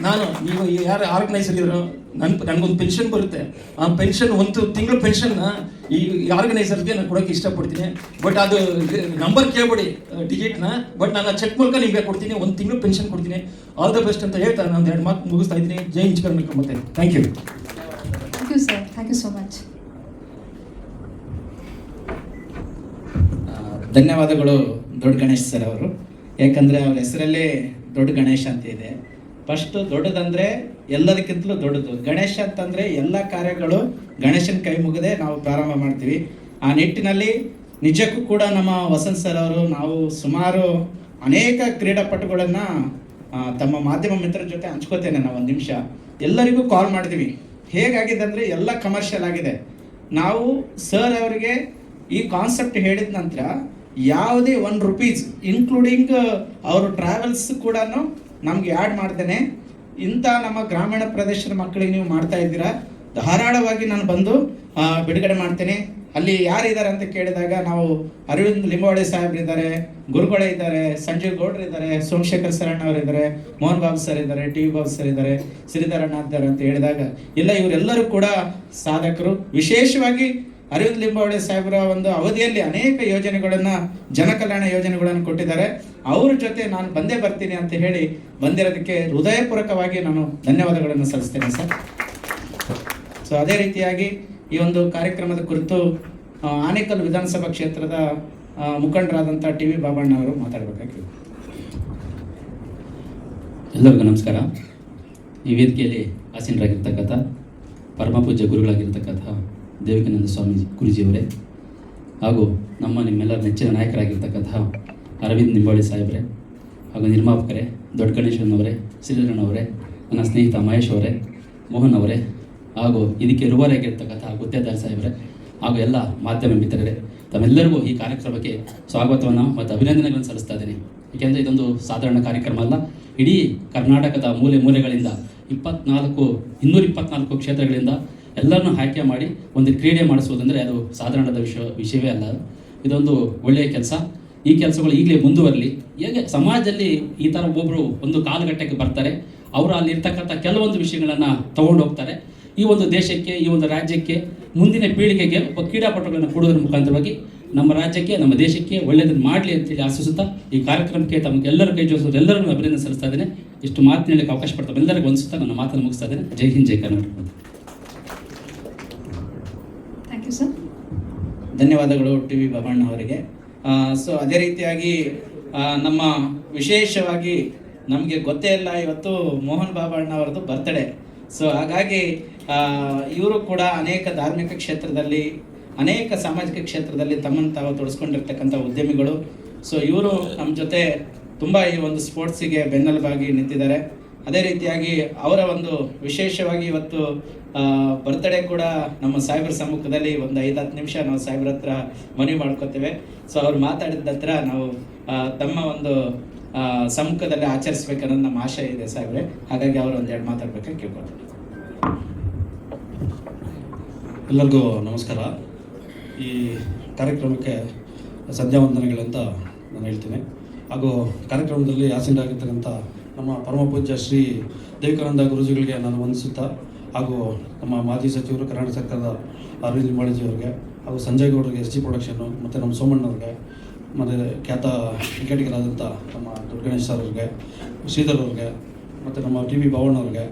ನೀವು ಯಾರು ಆರ್ಗನೈಸರ್ ಇದ್ರು, ನನಗೊಂದು ಪೆನ್ಷನ್ ಬರುತ್ತೆ. ಆ ಪೆನ್ಷನ್ 1 ತಿಂಗಳು ಪೆನ್ಷನ್ನ ಈ ಆರ್ಗನೈಸರ್ಗೆ ನಾನು ಕೊಡೋಕ್ಕೆ ಇಷ್ಟಪಡ್ತೀನಿ. ಬಟ್ ಅದು ನಂಬರ್ ಕೇಳ್ಬೇಡಿ ಡಿಜಿಟ್ನ, ಬಟ್ ನಾನು ಚೆಕ್ ಮೂಲಕ ನಿಮಗೆ ಕೊಡ್ತೀನಿ, 1 ತಿಂಗಳು ಪೆನ್ಷನ್ ಕೊಡ್ತೀನಿ. ಆಲ್ ದ ಬೆಸ್ಟ್ ಅಂತ ಹೇಳ್ತಾ ನಾನು 2 ಮಾತು ಮುಗಿಸ್ತಾ ಇದ್ದೀನಿ. ಜೈ ಹಿಂದ್ ಕರ್ನಾಟಕ. ಮತ್ತೆ thank you. Thank you sir, thank you so much. ಧನ್ಯವಾದಗಳು ದೊಡ್ಡ ಗಣೇಶ್ ಸರ್ ಅವರು. ಯಾಕಂದರೆ ಅವ್ರ ಹೆಸರಲ್ಲೇ ದೊಡ್ಡ ಗಣೇಶ ಅಂತ ಇದೆ. ಫಸ್ಟು ದೊಡ್ಡದಂದರೆ ಎಲ್ಲದಕ್ಕಿಂತಲೂ ದೊಡ್ಡದು. ಗಣೇಶ ಅಂತಂದರೆ ಎಲ್ಲ ಕಾರ್ಯಗಳು ಗಣೇಶನ ಕೈ ಮುಗದೆ ನಾವು ಪ್ರಾರಂಭ ಮಾಡ್ತೀವಿ. ಆ ನಿಟ್ಟಿನಲ್ಲಿ ನಿಜಕ್ಕೂ ಕೂಡ ನಮ್ಮ ವಸಂತ್ ಸರ್ ಅವರು, ನಾವು ಸುಮಾರು ಅನೇಕ ಕ್ರೀಡಾಪಟುಗಳನ್ನು ತಮ್ಮ ಮಾಧ್ಯಮ ಮಿತ್ರರ ಜೊತೆ ಹಂಚ್ಕೋತೇನೆ ನಾವು 1 ನಿಮಿಷ. ಎಲ್ಲರಿಗೂ ಕಾಲ್ ಮಾಡಿದ್ವಿ. ಹೇಗಾಗಿದೆ ಅಂದರೆ ಎಲ್ಲ ಕಮರ್ಷಿಯಲ್ ಆಗಿದೆ. ನಾವು ಸರ್ ಅವರಿಗೆ ಈ ಕಾನ್ಸೆಪ್ಟ್ ಹೇಳಿದ ನಂತರ ಯಾವುದೇ 1 ರೂಪೀಸ್ ಇನ್ಕ್ಲೂಡಿಂಗ್ ಅವರು ಟ್ರಾವೆಲ್ಸ್ ಕೂಡ ನಮಗೆ ಆ್ಯಡ್ ಮಾಡ್ತೇನೆ. ಇಂಥ ನಮ್ಮ ಗ್ರಾಮೀಣ ಪ್ರದೇಶದ ಮಕ್ಕಳಿಗೆ ನೀವು ಮಾಡ್ತಾ ಇದ್ದೀರಾ, ಧಾರಾಳವಾಗಿ ನಾನು ಬಂದು ಬಿಡುಗಡೆ ಮಾಡ್ತೇನೆ. ಅಲ್ಲಿ ಯಾರಿದ್ದಾರೆ ಅಂತ ಕೇಳಿದಾಗ ನಾವು ಅರವಿಂದ್ ಲಿಂಬಾವಳಿ ಸಾಹೇಬ್ರಿದ್ದಾರೆ, ಗುರುಗಳೇ ಇದ್ದಾರೆ, ಸಂಜೀವ್ ಗೌಡ್ರು ಇದ್ದಾರೆ, ಸೋಮಶೇಖರ್ ಸರಣ್ಣ ಅವರು ಇದ್ದಾರೆ, ಮೋಹನ್ ಬಾಬು ಸರ್ ಇದ್ದಾರೆ, ಟಿ ವಿ ಬಾಬು ಸರ್ ಇದ್ದಾರೆ, ಶ್ರೀಧರಣ್ಣ ಇದ್ದಾರೆ ಅಂತ ಹೇಳಿದಾಗ ಇಲ್ಲ ಇವರೆಲ್ಲರೂ ಕೂಡ ಸಾಧಕರು. ವಿಶೇಷವಾಗಿ ಅರವಿಂದ್ ಲಿಂಬಾವಳಿ ಸಾಹೇಬರ ಒಂದು ಅವಧಿಯಲ್ಲಿ ಅನೇಕ ಯೋಜನೆಗಳನ್ನು, ಜನಕಲ್ಯಾಣ ಯೋಜನೆಗಳನ್ನು ಕೊಟ್ಟಿದ್ದಾರೆ. ಅವ್ರ ಜೊತೆ ನಾನು ಬಂದೇ ಬರ್ತೀನಿ ಅಂತ ಹೇಳಿ ಬಂದಿರೋದಕ್ಕೆ ಹೃದಯಪೂರ್ವಕವಾಗಿ ನಾನು ಧನ್ಯವಾದಗಳನ್ನು ಸಲ್ಲಿಸ್ತೇನೆ ಸರ್. ಸೊ ಅದೇ ರೀತಿಯಾಗಿ ಈ ಒಂದು ಕಾರ್ಯಕ್ರಮದ ಕುರಿತು ಆನೇಕಲ್ ವಿಧಾನಸಭಾ ಕ್ಷೇತ್ರದ ಮುಖಂಡರಾದಂಥ ಟಿ ವಿ ಬಾಬಣ್ಣ ಅವರು ಮಾತಾಡಬೇಕಾಗಿದೆ. ಎಲ್ಲರಿಗೂ ನಮಸ್ಕಾರ. ಈ ವೇದಿಕೆಯಲ್ಲಿ ಆಸೀನರಾಗಿರ್ತಕ್ಕಂಥ ಪರಮ ಪೂಜ್ಯ ಗುರುಗಳಾಗಿರ್ತಕ್ಕಂಥ ದೇವಿಕಾನಂದ ಸ್ವಾಮಿ ಗುರುಜಿಯವರೇ, ಹಾಗೂ ನಿಮ್ಮೆಲ್ಲರ ನೆಚ್ಚಿನ ನಾಯಕರಾಗಿರ್ತಕ್ಕಂಥ ಅರವಿಂದ್ ಲಿಂಬಾವಳಿ ಸಾಹೇಬ್ರೆ, ಹಾಗೂ ನಿರ್ಮಾಪಕರೇ, ದೊಡ್ಡ ಗಣೇಶನವರೇ, ಶ್ರೀಧರಣ್ಣವರೇ, ನನ್ನ ಸ್ನೇಹಿತ ಮಹೇಶ್ ಅವರೇ, ಮೋಹನ್ ಅವರೇ, ಹಾಗೂ ಇದಕ್ಕೆ ರೂವಾರಿಯಾಗಿರ್ತಕ್ಕಂಥ ಗುತ್ತೇದಾರ್ ಸಾಹೇಬ್ರೆ, ಹಾಗೂ ಎಲ್ಲ ಮಾಧ್ಯಮ ಮಿತ್ರರೇ, ತಮ್ಮೆಲ್ಲರಿಗೂ ಈ ಕಾರ್ಯಕ್ರಮಕ್ಕೆ ಸ್ವಾಗತವನ್ನು ಮತ್ತು ಅಭಿನಂದನೆಗಳನ್ನು ಸಲ್ಲಿಸ್ತಾ ಇದ್ದೀನಿ. ಏಕೆಂದರೆ ಇದೊಂದು ಸಾಧಾರಣ ಕಾರ್ಯಕ್ರಮ ಅಲ್ಲ. ಇಡೀ ಕರ್ನಾಟಕದ ಮೂಲೆ ಮೂಲೆಗಳಿಂದ 224 ಕ್ಷೇತ್ರಗಳಿಂದ ಎಲ್ಲರನ್ನೂ ಆಯ್ಕೆ ಮಾಡಿ ಒಂದು ಕ್ರೀಡೆ ಮಾಡಿಸುವುದಂದರೆ ಅದು ಸಾಧಾರಣದ ವಿಷಯವೇ ಅಲ್ಲ. ಇದೊಂದು ಒಳ್ಳೆಯ ಕೆಲಸ. ಈ ಕೆಲಸಗಳು ಈಗಲೇ ಮುಂದುವರಲಿ. ಹೇಗೆ ಸಮಾಜದಲ್ಲಿ ಈ ಥರ ಒಬ್ಬರು ಒಂದು ಕಾಲಘಟ್ಟಕ್ಕೆ ಬರ್ತಾರೆ, ಅವರು ಅಲ್ಲಿರ್ತಕ್ಕಂಥ ಕೆಲವೊಂದು ವಿಷಯಗಳನ್ನು ತಗೊಂಡು ಹೋಗ್ತಾರೆ. ಈ ಒಂದು ದೇಶಕ್ಕೆ, ಈ ಒಂದು ರಾಜ್ಯಕ್ಕೆ, ಮುಂದಿನ ಪೀಳಿಗೆಗೆ ಒಬ್ಬ ಕ್ರೀಡಾಪಟುಗಳನ್ನು ಕೊಡೋದ್ರ ಮುಖಾಂತರವಾಗಿ ನಮ್ಮ ರಾಜ್ಯಕ್ಕೆ ನಮ್ಮ ದೇಶಕ್ಕೆ ಒಳ್ಳೆಯದನ್ನು ಮಾಡಲಿ ಅಂತೇಳಿ ಆಶಿಸುತ್ತಾ ಈ ಕಾರ್ಯಕ್ರಮಕ್ಕೆ ತಮಗೆಲ್ಲರ ಕೈ ಜೋಡಿಸೋರು ಎಲ್ಲರನ್ನೂ ಅಭಿನಂದನೆ ಸಲ್ಲಿಸ್ತಾ ಇದ್ದೇನೆ. ಇಷ್ಟು ಮಾತು ಹೇಳಲಿಕ್ಕೆ ಅವಕಾಶ ಪಡ್ತಾ ಎಲ್ಲರಿಗೂ ವಂದಿಸುತ್ತಾ ನನ್ನ ಮಾತನ್ನು ಮುಗಿಸ್ತಾ ಇದ್ದೇನೆ. Jai Hind, Jai Karnataka. Thank you sir. ಧನ್ಯವಾದಗಳು ಟಿ ವಿ ಬಾಬಣ್ಣ ಅವರಿಗೆ. ಸೊ ಅದೇ ರೀತಿಯಾಗಿ ನಮ್ಮ ವಿಶೇಷವಾಗಿ ನಮಗೆ ಗೊತ್ತೇ ಇಲ್ಲ, ಇವತ್ತು ಮೋಹನ್ ಬಾಬಣ್ಣ ಅವರದ್ದು ಬರ್ತ್ಡೇ. ಸೊ ಹಾಗಾಗಿ ಇವರು ಕೂಡ ಅನೇಕ ಧಾರ್ಮಿಕ ಕ್ಷೇತ್ರದಲ್ಲಿ, ಅನೇಕ ಸಾಮಾಜಿಕ ಕ್ಷೇತ್ರದಲ್ಲಿ ತಮ್ಮನ್ನು ತಾವು ತೊಡಸ್ಕೊಂಡಿರ್ತಕ್ಕಂಥ ಉದ್ಯಮಿಗಳು. ಸೊ ಇವರು ನಮ್ಮ ಜೊತೆ ತುಂಬ ಈ ಒಂದು ಸ್ಪೋರ್ಟ್ಸಿಗೆ ಬೆನ್ನೆಲುಬಾಗಿ ನಿಂತಿದ್ದಾರೆ. ಅದೇ ರೀತಿಯಾಗಿ ಅವರ ಒಂದು ವಿಶೇಷವಾಗಿ ಇವತ್ತು ಬರ್ತ್ಡೇ ಕೂಡ ನಮ್ಮ ಸಾಹೇಬ್ರ ಸಮ್ಮುಖದಲ್ಲಿ ಒಂದು 5-10 ನಿಮಿಷ ನಾವು ಸಾಹೇಬ್ರ ಹತ್ರ ಮನವಿ ಮಾಡ್ಕೋತೇವೆ. ಸೊ ಅವ್ರು ಮಾತಾಡಿದ ಹತ್ರ ನಾವು ತಮ್ಮ ಒಂದು ಸಮ್ಮುಖದಲ್ಲಿ ಆಚರಿಸ್ಬೇಕನ್ನೋದು ನಮ್ಮ ಆಶಯ ಇದೆ ಸಾಹೇಬ್ರೆ. ಹಾಗಾಗಿ ಅವರು ಒಂದೆರಡು ಮಾತಾಡ್ಬೇಕಾಗಿ ಕೇಳ್ಕೊಳ್ತೀನಿ. ಎಲ್ಲರಿಗೂ ನಮಸ್ಕಾರ. ಈ ಕಾರ್ಯಕ್ರಮಕ್ಕೆ ಸಂಧ್ಯಾವಂದನೆಗಳಂತ ನಾನು ಹೇಳ್ತೀನಿ. ಹಾಗೂ ಕಾರ್ಯಕ್ರಮದಲ್ಲಿ ಆಸೀನರಾಗಿರ್ತಕ್ಕಂಥ ನಮ್ಮ ಪರಮ ಪೂಜ್ಯ ಶ್ರೀ ದೇವಿಕಾನಂದ ಗುರೂಜಿಗಳಿಗೆ ನಾನು ವಂದಿಸುತ್ತಾ, ಹಾಗೂ ನಮ್ಮ ಮಾಜಿ ಸಚಿವರು ಕರ್ನಾಟಕ ಸರ್ಕಾರದ ಅರವಿಂದ್ ಲಿಂಬಾವಳಿ ಅವರಿಗೆ, ಹಾಗೂ ಸಂಜಯ್ ಗೌಡರಿಗೆ ಎಸ್ ಜಿ ಪ್ರೊಡಕ್ಷನ್ನು, ಮತ್ತು ನಮ್ಮ ಸೋಮಣ್ಣವ್ರಿಗೆ, ಮತ್ತು ಖ್ಯಾತ ಕ್ರಿಕೆಟಿಗರಾದಂಥ ನಮ್ಮ ದೊಡ್ಡ ಗಣೇಶ್ ಸರ್ ಅವ್ರಿಗೆ, ಶ್ರೀಧರ್ ಅವ್ರಿಗೆ, ಮತ್ತು ನಮ್ಮ ಟಿ ವಿ ಭಾವಣ್ಣವ್ರಿಗೆ,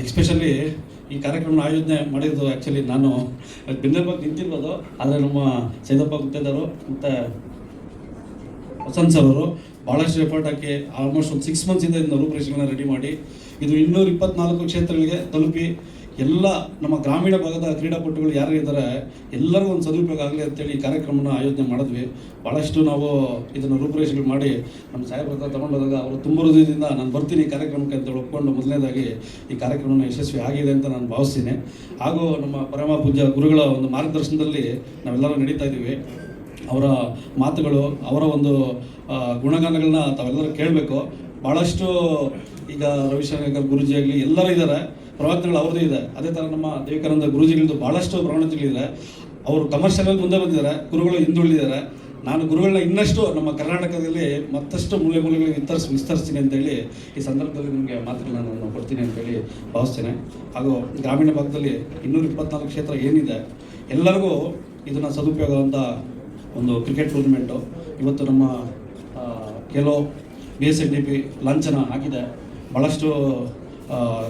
ಎಸ್ಪೆಷಲಿ ಈ ಕಾರ್ಯಕ್ರಮ ಆಯೋಜನೆ ಮಾಡಿದ್ದು ಆ್ಯಕ್ಚುಲಿ ನಾನು ಬೆನ್ನೆಲುಬಾಗಿ ನಿಂತಿರ್ಬೋದು, ಆದರೆ ನಮ್ಮ ಸೈದಪ್ಪ ಗುತ್ತೇದಾರು ಮತ್ತು ವಸಂತ್ ಸರ್ ಅವರು ಭಾಳಷ್ಟು ಎಫರ್ಟ್ ಹಾಕಿ ಆಲ್ಮೋಸ್ಟ್ ಒಂದು 6 ಮಂತ್ಸಿಂದ ಇದನ್ನ ರೂಪುರೇಷೆಗಳನ್ನ ರೆಡಿ ಮಾಡಿ ಇದು 224 ಕ್ಷೇತ್ರಗಳಿಗೆ ತಲುಪಿ ಎಲ್ಲ ನಮ್ಮ ಗ್ರಾಮೀಣ ಭಾಗದ ಕ್ರೀಡಾಪಟುಗಳು ಯಾರು ಇದ್ದಾರೆ ಎಲ್ಲರಿಗೂ ಒಂದು ಸದುಪಯೋಗ ಆಗಲಿ ಅಂತೇಳಿ ಈ ಕಾರ್ಯಕ್ರಮನ ಆಯೋಜನೆ ಮಾಡಿದ್ವಿ. ಭಾಳಷ್ಟು ನಾವು ಇದನ್ನು ರೂಪುರೇಷೆಗಳು ಮಾಡಿ ನಮ್ಮ ಸಾಹೇಬ್ರ ಹತ್ರ ತೊಗೊಂಡೋದಾಗ ಅವರು ತುಂಬ ಹೃದಯದಿಂದ ನಾನು ಬರ್ತೀನಿ ಈ ಕಾರ್ಯಕ್ರಮಕ್ಕೆ ಅಂತ ಒಪ್ಕೊಂಡು ಮೊದಲನೇದಾಗಿ ಈ ಕಾರ್ಯಕ್ರಮನ ಯಶಸ್ವಿ ಆಗಿದೆ ಅಂತ ನಾನು ಭಾವಿಸ್ತೀನಿ. ಹಾಗೂ ನಮ್ಮ ಪರಮ ಪೂಜ್ಯ ಗುರುಗಳ ಒಂದು ಮಾರ್ಗದರ್ಶನದಲ್ಲಿ ನಾವೆಲ್ಲರೂ ನಡೀತಾ ಇದ್ದೀವಿ. ಅವರ ಮಾತುಗಳು, ಅವರ ಒಂದು ಗುಣಗಾನಗಳನ್ನ ತಾವೆಲ್ಲರೂ ಕೇಳಬೇಕು. ಭಾಳಷ್ಟು ಈಗ ರವಿಶಂಕರ್ ಗುರೂಜಿ ಆಗಲಿ ಎಲ್ಲರೂ ಇದ್ದಾರೆ, ಪ್ರವಚನಗಳು ಅವ್ರದ್ದು ಇದೆ. ಅದೇ ಥರ ನಮ್ಮ ದೇವಿಕಾನಂದ ಗುರೂಜಿಗಳದ್ದು ಭಾಳಷ್ಟು ಪ್ರವಚನಗಳಿದೆ. ಅವರು ಕಮರ್ಷಿಯಲಲ್ಲಿ ಮುಂದೆ ಬಂದಿದ್ದಾರೆ, ಗುರುಗಳು ಹಿಂದುಳಿದಿದ್ದಾರೆ. ನಾನು ಗುರುಗಳನ್ನ ಇನ್ನಷ್ಟು ನಮ್ಮ ಕರ್ನಾಟಕದಲ್ಲಿ ಮತ್ತಷ್ಟು ಮೂಲೆಗಳಿಗೆ ವಿಸ್ತರಿಸ್ತೀನಿ ಅಂತೇಳಿ ಈ ಸಂದರ್ಭದಲ್ಲಿ ನಿಮಗೆ ಮಾತುಗಳನ್ನ ನಾನು ಕೊಡ್ತೀನಿ ಅಂತೇಳಿ ಭಾವಿಸ್ತೇನೆ. ಹಾಗೂ ಗ್ರಾಮೀಣ ಭಾಗದಲ್ಲಿ 224 ಕ್ಷೇತ್ರ ಏನಿದೆ ಎಲ್ಲರಿಗೂ ಇದನ್ನು ಸದುಪಯೋಗ ಅಂತ ಒಂದು ಕ್ರಿಕೆಟ್ ಟೂರ್ನಮೆಂಟು ಇವತ್ತು ನಮ್ಮ ಕೆಲೋ BSNDP ಲಾಂಛನ ಆಗಿದೆ. ಭಾಳಷ್ಟು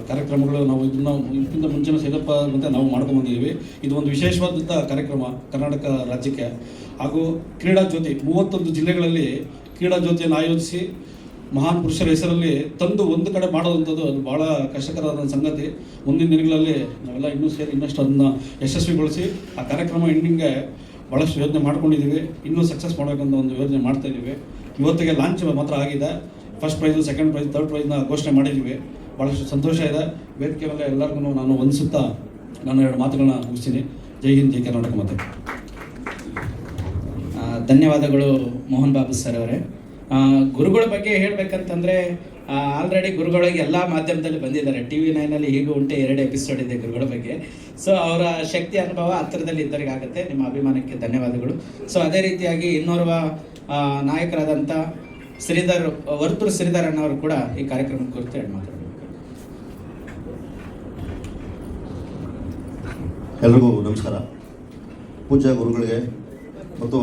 ಕಾರ್ಯಕ್ರಮಗಳು ನಾವು ಇದಕ್ಕಿಂತ ಮುಂಚಿನ ಸೈದಪ್ಪ ಮತ್ತು ನಾವು ಮಾಡ್ಕೊಂಡ್ಬಂದಿದ್ದೀವಿ. ಇದು ಒಂದು ವಿಶೇಷವಾದಂಥ ಕಾರ್ಯಕ್ರಮ ಕರ್ನಾಟಕ ರಾಜ್ಯಕ್ಕೆ. ಹಾಗೂ ಕ್ರೀಡಾ ಜ್ಯೋತಿ 31 ಜಿಲ್ಲೆಗಳಲ್ಲಿ ಕ್ರೀಡಾ ಜ್ಯೋತಿಯನ್ನು ಆಯೋಜಿಸಿ ಮಹಾನ್ ಪುರುಷರ ಹೆಸರಲ್ಲಿ ತಂದು ಒಂದು ಕಡೆ ಮಾಡೋದಂಥದ್ದು ಅದು ಭಾಳ ಕಷ್ಟಕರವಾದ ಸಂಗತಿ. ಮುಂದಿನ ದಿನಗಳಲ್ಲಿ ನಾವೆಲ್ಲ ಇನ್ನೂ ಸೇರಿ ಇನ್ನಷ್ಟು ಅದನ್ನು ಯಶಸ್ವಿಗೊಳಿಸಿ ಆ ಕಾರ್ಯಕ್ರಮ ಎಂಡಿಂಗ್ಗೆ ಭಾಳಷ್ಟು ಯೋಜನೆ ಮಾಡ್ಕೊಂಡಿದ್ದೀವಿ. ಇನ್ನೂ ಸಕ್ಸಸ್ ಮಾಡಬೇಕಂತ ಒಂದು ಯೋಜನೆ ಮಾಡ್ತಾಯಿದ್ದೀವಿ. ಇವತ್ತಿಗೆ ಲಾಂಚ್ ಮಾತ್ರ ಆಗಿದೆ. First prize, second prize, third ಪ್ರೈಸ್ನ ಘೋಷಣೆ ಮಾಡಿದ್ದೀವಿ. ಭಾಳಷ್ಟು ಸಂತೋಷ ಇದೆ. ವೇದಿಕೆ ಮೇಲೆ ಎಲ್ಲರಿಗೂ ನಾನು ವಂದಿಸುತ್ತಾ ನಾನು 2 ಮಾತುಗಳನ್ನ ಮುಗಿಸ್ತೀನಿ. ಜೈ ಹಿಂದ್, ಜೈ ಕರ್ನಾಟಕ. ಮತ್ತೆ ಧನ್ಯವಾದಗಳು ಮೋಹನ್ ಬಾಬು ಸರ್ ಅವರೇ. ಗುರುಗಳ ಬಗ್ಗೆ ಹೇಳಬೇಕಂತಂದರೆ ಆಲ್ರೆಡಿ ಗುರುಗಳಿಗೆ ಎಲ್ಲ ಮಾಧ್ಯಮದಲ್ಲಿ ಬಂದಿದ್ದಾರೆ. TV9 ಹೀಗೂ ಉಂಟೆ 2 ಎಪಿಸೋಡ್ ಇದೆ ಗುರುಗಳ ಬಗ್ಗೆ. ಸೊ ಅವರ ಶಕ್ತಿ ಅನುಭವ ಹತ್ತಿರದಲ್ಲಿ ಇದ್ದವರಿಗೆ ಆಗುತ್ತೆ. ನಿಮ್ಮ ಅಭಿಮಾನಕ್ಕೆ ಧನ್ಯವಾದಗಳು. ಸೊ ಅದೇ ರೀತಿಯಾಗಿ ಇನ್ನೋರ್ವ ನಾಯಕರಾದಂಥ ವರ್ತೂರು ಶ್ರೀಧರ್ ಅಣ್ಣವರು ಕೂಡ ಈ ಕಾರ್ಯಕ್ರಮದ ಕುರಿತು ಹೇಳಿ ಮಾತಾಡಬೇಕು. ಎಲ್ರಿಗೂ ನಮಸ್ಕಾರ. ಪೂಜ್ಯ ಗುರುಗಳಿಗೆ ಮತ್ತು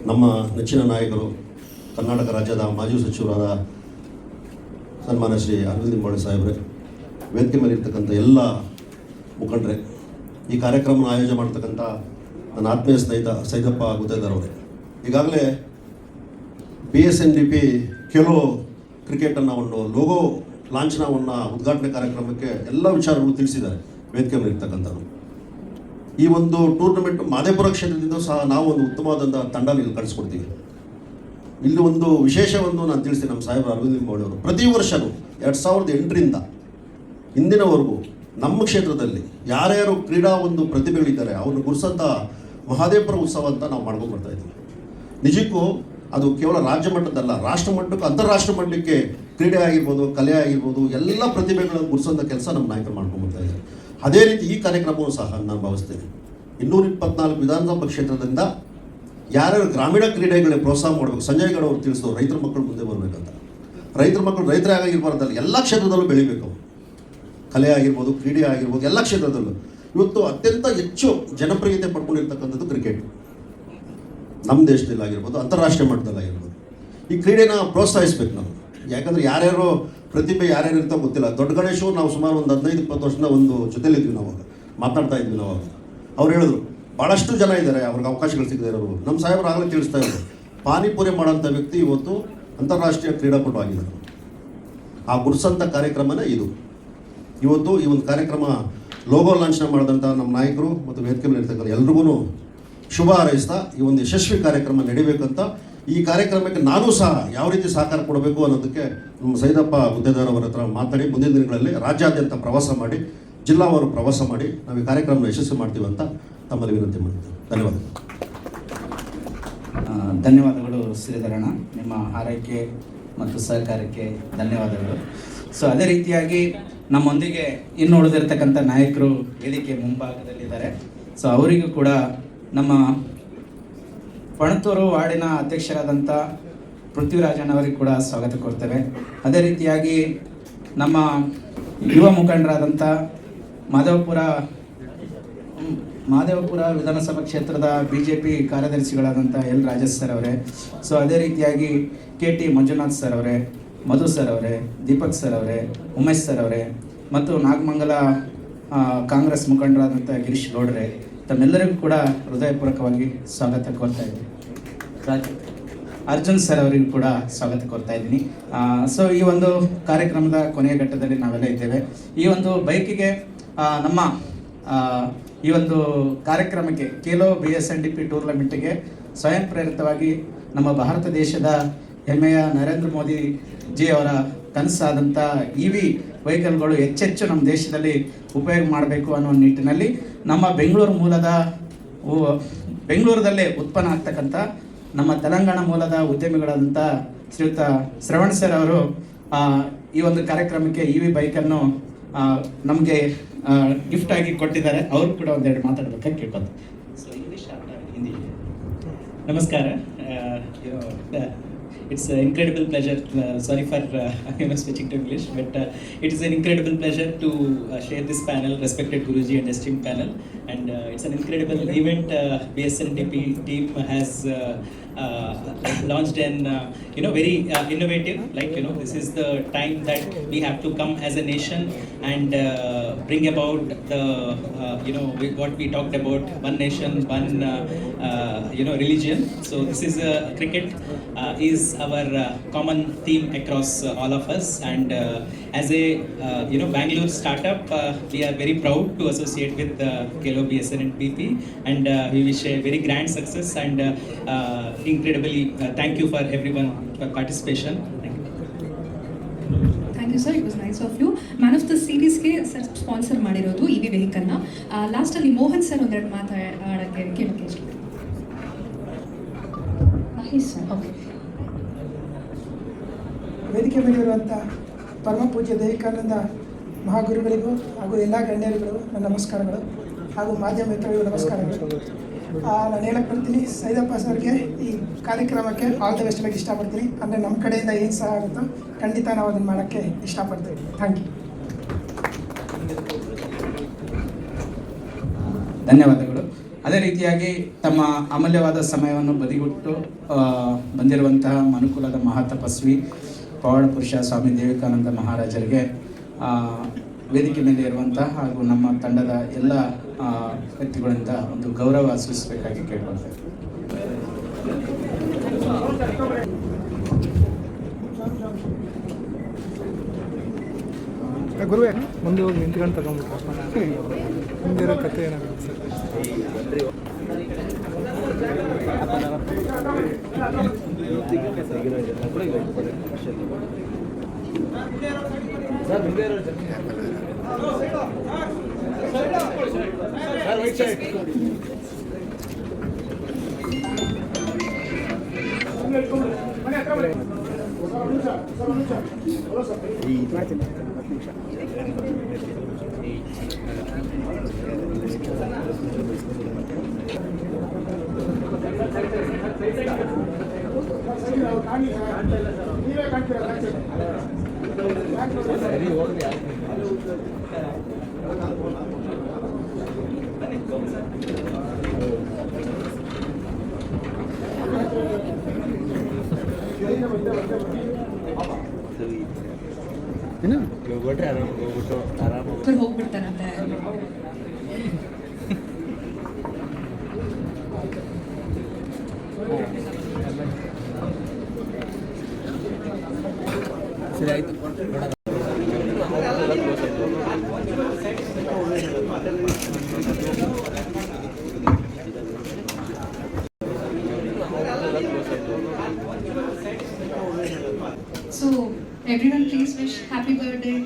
ನಮ್ಮ ನೆಚ್ಚಿನ ನಾಯಕರು ಕರ್ನಾಟಕ ರಾಜ್ಯದ ಮಾಜಿ ಸಚಿವರಾದ ಸನ್ಮಾನ್ಯ ಶ್ರೀ ಅರವಿಂದ್ ಲಿಂಬಾವಳಿ ಸಾಹೇಬ್ರೆ, ವೇದಿಕೆ ಮೇಲೆ ಇರ್ತಕ್ಕಂಥ ಎಲ್ಲ ಮುಖಂಡರೇ, ಈ ಕಾರ್ಯಕ್ರಮನ ಆಯೋಜನೆ ಮಾಡ್ತಕ್ಕಂಥ ನನ್ನ ಆತ್ಮೀಯ ಸ್ನೇಹಿತ ಸೈದಪ್ಪ ಗುತ್ತೇದಾರ್ ಅವರೇ, ಈಗಾಗಲೇ BSNDP ಕೆಲೋ ಕ್ರಿಕೆಟನ್ನು ಒಂದು ಲೋಗೋ ಲಾಂಛನವನ್ನು ಉದ್ಘಾಟನೆ ಕಾರ್ಯಕ್ರಮಕ್ಕೆ ಎಲ್ಲ ವಿಚಾರಗಳು ತಿಳಿಸಿದ್ದಾರೆ ವೇದಿಕೆ ಮೇಲೆ ಇರ್ತಕ್ಕಂಥದ್ದು. ಈ ಒಂದು ಟೂರ್ನಮೆಂಟ್ ಮಾದೇಪುರ ಕ್ಷೇತ್ರದಿಂದ ಸಹ ನಾವು ಒಂದು ಉತ್ತಮವಾದಂಥ ತಂಡ ಇಲ್ಲಿ ಕಳಿಸ್ಕೊಡ್ತೀವಿ. ಇಲ್ಲಿ ಒಂದು ವಿಶೇಷವನ್ನು ನಾನು ತಿಳಿಸ್ತೀನಿ. ನಮ್ಮ ಸಾಹೇಬರು ಅರವಿಂದ್ ಲಿಂಬಾವಳಿ ಅವರು ಪ್ರತಿ ವರ್ಷವೂ 2008ರಿಂದ ಇಂದಿನವರೆಗೂ ನಮ್ಮ ಕ್ಷೇತ್ರದಲ್ಲಿ ಯಾರ್ಯಾರು ಕ್ರೀಡಾ ಒಂದು ಪ್ರತಿಭೆಗಳಿದ್ದಾರೆ ಅವ್ರನ್ನ ಗುರುಸಂಥ ಮಹಾದೇಪುರ ಉತ್ಸವ ಅಂತ ನಾವು ಮಾಡ್ಕೊಂಡು ಬರ್ತಾ ಇದ್ದೀವಿ. ನಿಜಕ್ಕೂ ಅದು ಕೇವಲ ರಾಜ್ಯ ಮಟ್ಟದಲ್ಲ, ರಾಷ್ಟ್ರ ಮಟ್ಟಕ್ಕೆ, ಅಂತಾರಾಷ್ಟ್ರ ಮಟ್ಟಕ್ಕೆ ಕ್ರೀಡೆ ಆಗಿರ್ಬೋದು, ಕಲೆ ಆಗಿರ್ಬೋದು, ಎಲ್ಲ ಪ್ರತಿಭೆಗಳನ್ನು ಗುರುಸಂಥ ಕೆಲಸ ನಮ್ಮ ನಾಯಕರು ಮಾಡ್ಕೊಂಡು ಬರ್ತಾ ಇದ್ದಾರೆ. ಅದೇ ರೀತಿ ಈ ಕಾರ್ಯಕ್ರಮವೂ ಸಹ ನಾನು ಭಾವಿಸ್ತೇನೆ. 224 ವಿಧಾನಸಭಾ ಕ್ಷೇತ್ರದಿಂದ ಯಾರ್ಯಾರು ಗ್ರಾಮೀಣ ಕ್ರೀಡೆಗಳಿಗೆ ಪ್ರೋತ್ಸಾಹ ಮಾಡಬೇಕು. ಸಂಜಯ್ ಗೌಡ ಅವರು ತಿಳಿಸೋರು ರೈತರ ಮಕ್ಕಳು ಮುಂದೆ ಬರಬೇಕಂತ. ರೈತರ ಮಕ್ಕಳು ರೈತರೇ ಆಗಿರ್ಬಾರ್ದಲ್ಲ, ಎಲ್ಲ ಕ್ಷೇತ್ರದಲ್ಲೂ ಬೆಳಿಬೇಕು. ಕಲೆ ಆಗಿರ್ಬೋದು, ಕ್ರೀಡೆ ಆಗಿರ್ಬೋದು, ಎಲ್ಲ ಕ್ಷೇತ್ರದಲ್ಲೂ ಇವತ್ತು ಅತ್ಯಂತ ಹೆಚ್ಚು ಜನಪ್ರಿಯತೆ ಪಡ್ಕೊಂಡಿರ್ತಕ್ಕಂಥದ್ದು ಕ್ರಿಕೆಟ್. ನಮ್ಮ ದೇಶದಲ್ಲಿ ಆಗಿರ್ಬೋದು, ಅಂತಾರಾಷ್ಟ್ರೀಯ ಮಟ್ಟದಲ್ಲಿ ಆಗಿರ್ಬೋದು. ಈ ಕ್ರೀಡೆನ ಪ್ರೋತ್ಸಾಹಿಸ್ಬೇಕು ನಾವು. ಯಾಕಂದರೆ ಯಾರ್ಯಾರೋ ಪ್ರತಿಭೆ ಯಾರ್ಯಾರು ಇರ್ತಾ ಗೊತ್ತಿಲ್ಲ. ದೊಡ್ಡ ಗಣೇಶು ನಾವು ಸುಮಾರು ಒಂದು 15-20 ವರ್ಷದಿಂದ ಒಂದು ಜೊತೆಲಿದ್ವಿ, ನಾವು ಮಾತಾಡ್ತಾ ಇದ್ವಿ. ನಾವು ಅವ್ರು ಹೇಳಿದ್ರು ಭಾಳಷ್ಟು ಜನ ಇದ್ದಾರೆ ಅವ್ರಿಗೆ ಅವಕಾಶಗಳು ಸಿಗದೇ ಇರೋರು. ನಮ್ಮ ಸಾಹೇಬರು ಆಗಲೇ ತಿಳಿಸ್ತಾ ಇದ್ರು, ಪಾನಿಪುರಿ ಮಾಡೋಂಥ ವ್ಯಕ್ತಿ ಇವತ್ತು ಅಂತಾರಾಷ್ಟ್ರೀಯ ಕ್ರೀಡಾಪಟು ಆಗಿದ್ದಾರೆ. ಆ ಗುರ್ಸಂಥ ಕಾರ್ಯಕ್ರಮನೇ ಇದು. ಇವತ್ತು ಈ ಒಂದು ಕಾರ್ಯಕ್ರಮ ಲೋಗೋ ಲಾಂಛನ ಮಾಡಿದಂಥ ನಮ್ಮ ನಾಯಕರು ಮತ್ತು ವೇದಿಕೆ ಮೇಲೆ ಇರ್ತಕ್ಕಂಥ ಎಲ್ರಿಗೂ ಶುಭ ಹಾರೈಸ್ತಾ ಈ ಒಂದು ಯಶಸ್ವಿ ಕಾರ್ಯಕ್ರಮ ನಡಿಬೇಕಂತ, ಈ ಕಾರ್ಯಕ್ರಮಕ್ಕೆ ನಾನು ಸಹ ಯಾವ ರೀತಿ ಸಹಕಾರ ಕೊಡಬೇಕು ಅನ್ನೋದಕ್ಕೆ ನಮ್ಮ ಸೈದಪ್ಪ ಗುತ್ತೇದಾರ್ ಅವರ ಹತ್ರ ಮಾತಾಡಿ ಮುಂದಿನ ದಿನಗಳಲ್ಲಿ ರಾಜ್ಯಾದ್ಯಂತ ಪ್ರವಾಸ ಮಾಡಿ, ಜಿಲ್ಲಾವಾರು ಪ್ರವಾಸ ಮಾಡಿ ನಾವು ಈ ಕಾರ್ಯಕ್ರಮ ಯಶಸ್ವಿ ಮಾಡ್ತೀವಿ ಅಂತ ತಮ್ಮಲ್ಲಿ ವಿನಂತಿ ಮಾಡ್ತೀವಿ. ಧನ್ಯವಾದ. ಧನ್ಯವಾದಗಳು ಶ್ರೀಧರಣ್ಣ, ನಿಮ್ಮ ಹಾರೈಕೆ ಮತ್ತು ಸಹಕಾರಕ್ಕೆ ಧನ್ಯವಾದಗಳು. ಸೊ ಅದೇ ರೀತಿಯಾಗಿ ನಮ್ಮೊಂದಿಗೆ ಇನ್ನು ಉಳಿದಿರ್ತಕ್ಕಂಥ ನಾಯಕರು ವೇದಿಕೆ ಮುಂಭಾಗದಲ್ಲಿದ್ದಾರೆ. ಸೊ ಅವರಿಗೂ ಕೂಡ ನಮ್ಮ ಪಣತೂರು ವಾರ್ಡಿನ ಅಧ್ಯಕ್ಷರಾದಂಥ ಪೃಥ್ವಿರಾಜನ್ ಅವರಿಗೆ ಕೂಡ ಸ್ವಾಗತ ಕೋರ್ತೇವೆ. ಅದೇ ರೀತಿಯಾಗಿ ನಮ್ಮ ಯುವ ಮುಖಂಡರಾದಂಥ ಮಾದೇವಪುರ ವಿಧಾನಸಭಾ ಕ್ಷೇತ್ರದ BJP ಕಾರ್ಯದರ್ಶಿಗಳಾದಂಥ ಎಲ್ ರಾಜೇಶ್ ಸರ್ ಅವರೇ, ಸೊ ಅದೇ ರೀತಿಯಾಗಿ KT ಮಂಜುನಾಥ್ ಸರ್ ಅವರೇ, ಮಧು ಸರ್ ಅವರೇ, ದೀಪಕ್ ಸರ್ ಅವರೇ, ಉಮೇಶ್ ಸರ್ ಅವರೇ ಮತ್ತು ನಾಗಮಂಗಲ ಕಾಂಗ್ರೆಸ್ ಮುಖಂಡರಾದಂಥ ಗಿರೀಶ್ ಗೌಡ್ರೆ, ತಮ್ಮೆಲ್ಲರಿಗೂ ಕೂಡ ಹೃದಯಪೂರ್ವಕವಾಗಿ ಸ್ವಾಗತ ಕೋರ್ತಾ ಇದ್ದೀನಿ. ಅರ್ಜುನ್ ಸರ್ ಅವರಿಗೂ ಕೂಡ ಸ್ವಾಗತ ಕೋರ್ತಾ ಇದ್ದೀನಿ. ಸೊ ಈ ಒಂದು ಕಾರ್ಯಕ್ರಮದ ಕೊನೆಯ ಘಟ್ಟದಲ್ಲಿ ನಾವೆಲ್ಲ ಇದ್ದೇವೆ. ಈ ಒಂದು ಬೈಕಿಗೆ ನಮ್ಮ ಈ ಒಂದು ಕಾರ್ಯಕ್ರಮಕ್ಕೆ ಖೇಲೋ BSNDP ಟೂರ್ನಮೆಂಟ್ಗೆ ಸ್ವಯಂ ಪ್ರೇರಿತವಾಗಿ ನಮ್ಮ ಭಾರತ ದೇಶದ ಹೆಮ್ಮೆಯ ನರೇಂದ್ರ ಮೋದಿ ಜಿ ಅವರ ಕನಸಾದಂಥ EV ವೆಹಿಕಲ್ಗಳು ಹೆಚ್ಚೆಚ್ಚು ನಮ್ಮ ದೇಶದಲ್ಲಿ ಉಪಯೋಗ ಮಾಡಬೇಕು ಅನ್ನೋ ನಿಟ್ಟಿನಲ್ಲಿ ನಮ್ಮ ಬೆಂಗಳೂರದಲ್ಲೇ ಉತ್ಪನ್ನ ಆಗ್ತಕ್ಕಂಥ ನಮ್ಮ ತೆಲಂಗಾಣ ಮೂಲದ ಉದ್ಯಮಿಗಳಾದಂಥ ಶ್ರೀಯುತ ಶ್ರವಣ್ ಸರ್ ಅವರು ಈ ಒಂದು ಕಾರ್ಯಕ್ರಮಕ್ಕೆ EV ಬೈಕನ್ನು ನಮಗೆ ಗಿಫ್ಟ್ ಆಗಿ ಕೊಟ್ಟಿದ್ದಾರೆ. ಅವರು ಕೂಡ ಒಂದೆರಡು ಮಾತಾಡಬೇಕಾಗಿ ಕೇಳ್ಬೋದು. So English Hindi. ನಮಸ್ಕಾರ. It's an incredible pleasure. Sorry for switching to English, but it is an incredible pleasure to share this panel, respected Guruji and esteemed panel. And it's an incredible event. BSNDP team has launched an very innovative. This is the time that we have to come as a nation and bring about the what we talked about, one nation, one religion. So this is cricket is our common theme across all of us, and as a Bangalore startup, we are very proud to associate with Khelo BSNDP, and we wish a very grand success and incredibly thank you for everyone for participation. Thank you sir, it was nice of you. Man of the ಸೀರೀಸ್ಗೆ sir sponsor ಮಾಡಿರೋದು EV ವೆಹಿಕಲ್ನ. ಲಾಸ್ಟಲ್ಲಿ Mohan sir ಒಂದೆರಡು ಮಾತಾಡೋಕ್ಕೆ ಕೇಳೋಕ್ಕೆ ಇಷ್ಟ. Mahesh sir, okay. ವೇದಿಕೆ ಮೇಲಿರುವಂಥ ಪರಮ ಪೂಜ್ಯ ದೇವಿಕಾನಂದ ಮಹಾಗುರುಗಳಿಗೂ ಹಾಗೂ ಎಲ್ಲ ಗಣ್ಯರುಗಳು ನನ್ನ ನಮಸ್ಕಾರಗಳು, ಹಾಗೂ ಮಾಧ್ಯಮ ಮಿತ್ರರಿಗೂ ನಮಸ್ಕಾರಗಳು. ನಾನು ಹೇಳಕ್ಕೆ ಬರ್ತೀನಿ, ಸೈದಪ್ಪ ಸರ್ಗೆ ಈ ಕಾರ್ಯಕ್ರಮಕ್ಕೆ ಆಲ್ ದ ಬೆಸ್ಟ್ ಬಗ್ಗೆ ಇಷ್ಟಪಡ್ತೀನಿ. ಅಂದರೆ ನಮ್ಮ ಕಡೆಯಿಂದ ಏನು ಸಹ ಆಗುತ್ತೋ ಖಂಡಿತ ನಾವು ಅದನ್ನು ಮಾಡೋಕ್ಕೆ ಇಷ್ಟಪಡ್ತೀವಿ. Thank you. ಧನ್ಯವಾದಗಳು. ಅದೇ ರೀತಿಯಾಗಿ ತಮ್ಮ ಅಮೂಲ್ಯವಾದ ಸಮಯವನ್ನು ಬದಿಗೊಟ್ಟು ಬಂದಿರುವಂತಹ ಮನುಕುಲದ ಮಹಾತಪಸ್ವಿ ಪವಾಡ ಪುರುಷ ಸ್ವಾಮಿ ವಿವೇಕಾನಂದ ಮಹಾರಾಜರಿಗೆ ವೇದಿಕೆ ಮೇಲೆ ಇರುವಂತಹ ಹಾಗೂ ನಮ್ಮ ತಂಡದ ಎಲ್ಲ ವ್ಯಕ್ತಿಗಳಿಂದ ಒಂದು ಗೌರವ ಸೂಚಿಸಬೇಕಾಗಿ ಕೇಳ್ಕೊಳ್ತೇವೆ. ಗುರುವೇ ಮುಂದೆ ಹೋಗಿ ನಿಂತ್ಕೊಂಡು ತಗೊಂಡ್ಬಿಟ್ಟು ಮುಂದಿರೋ ಕಥೆ ಏನಾಗುತ್ತೆ sir? ಹೋಗ್ಬಿಡ್ತಾರಂತೆ. So everyone please wish happy birthday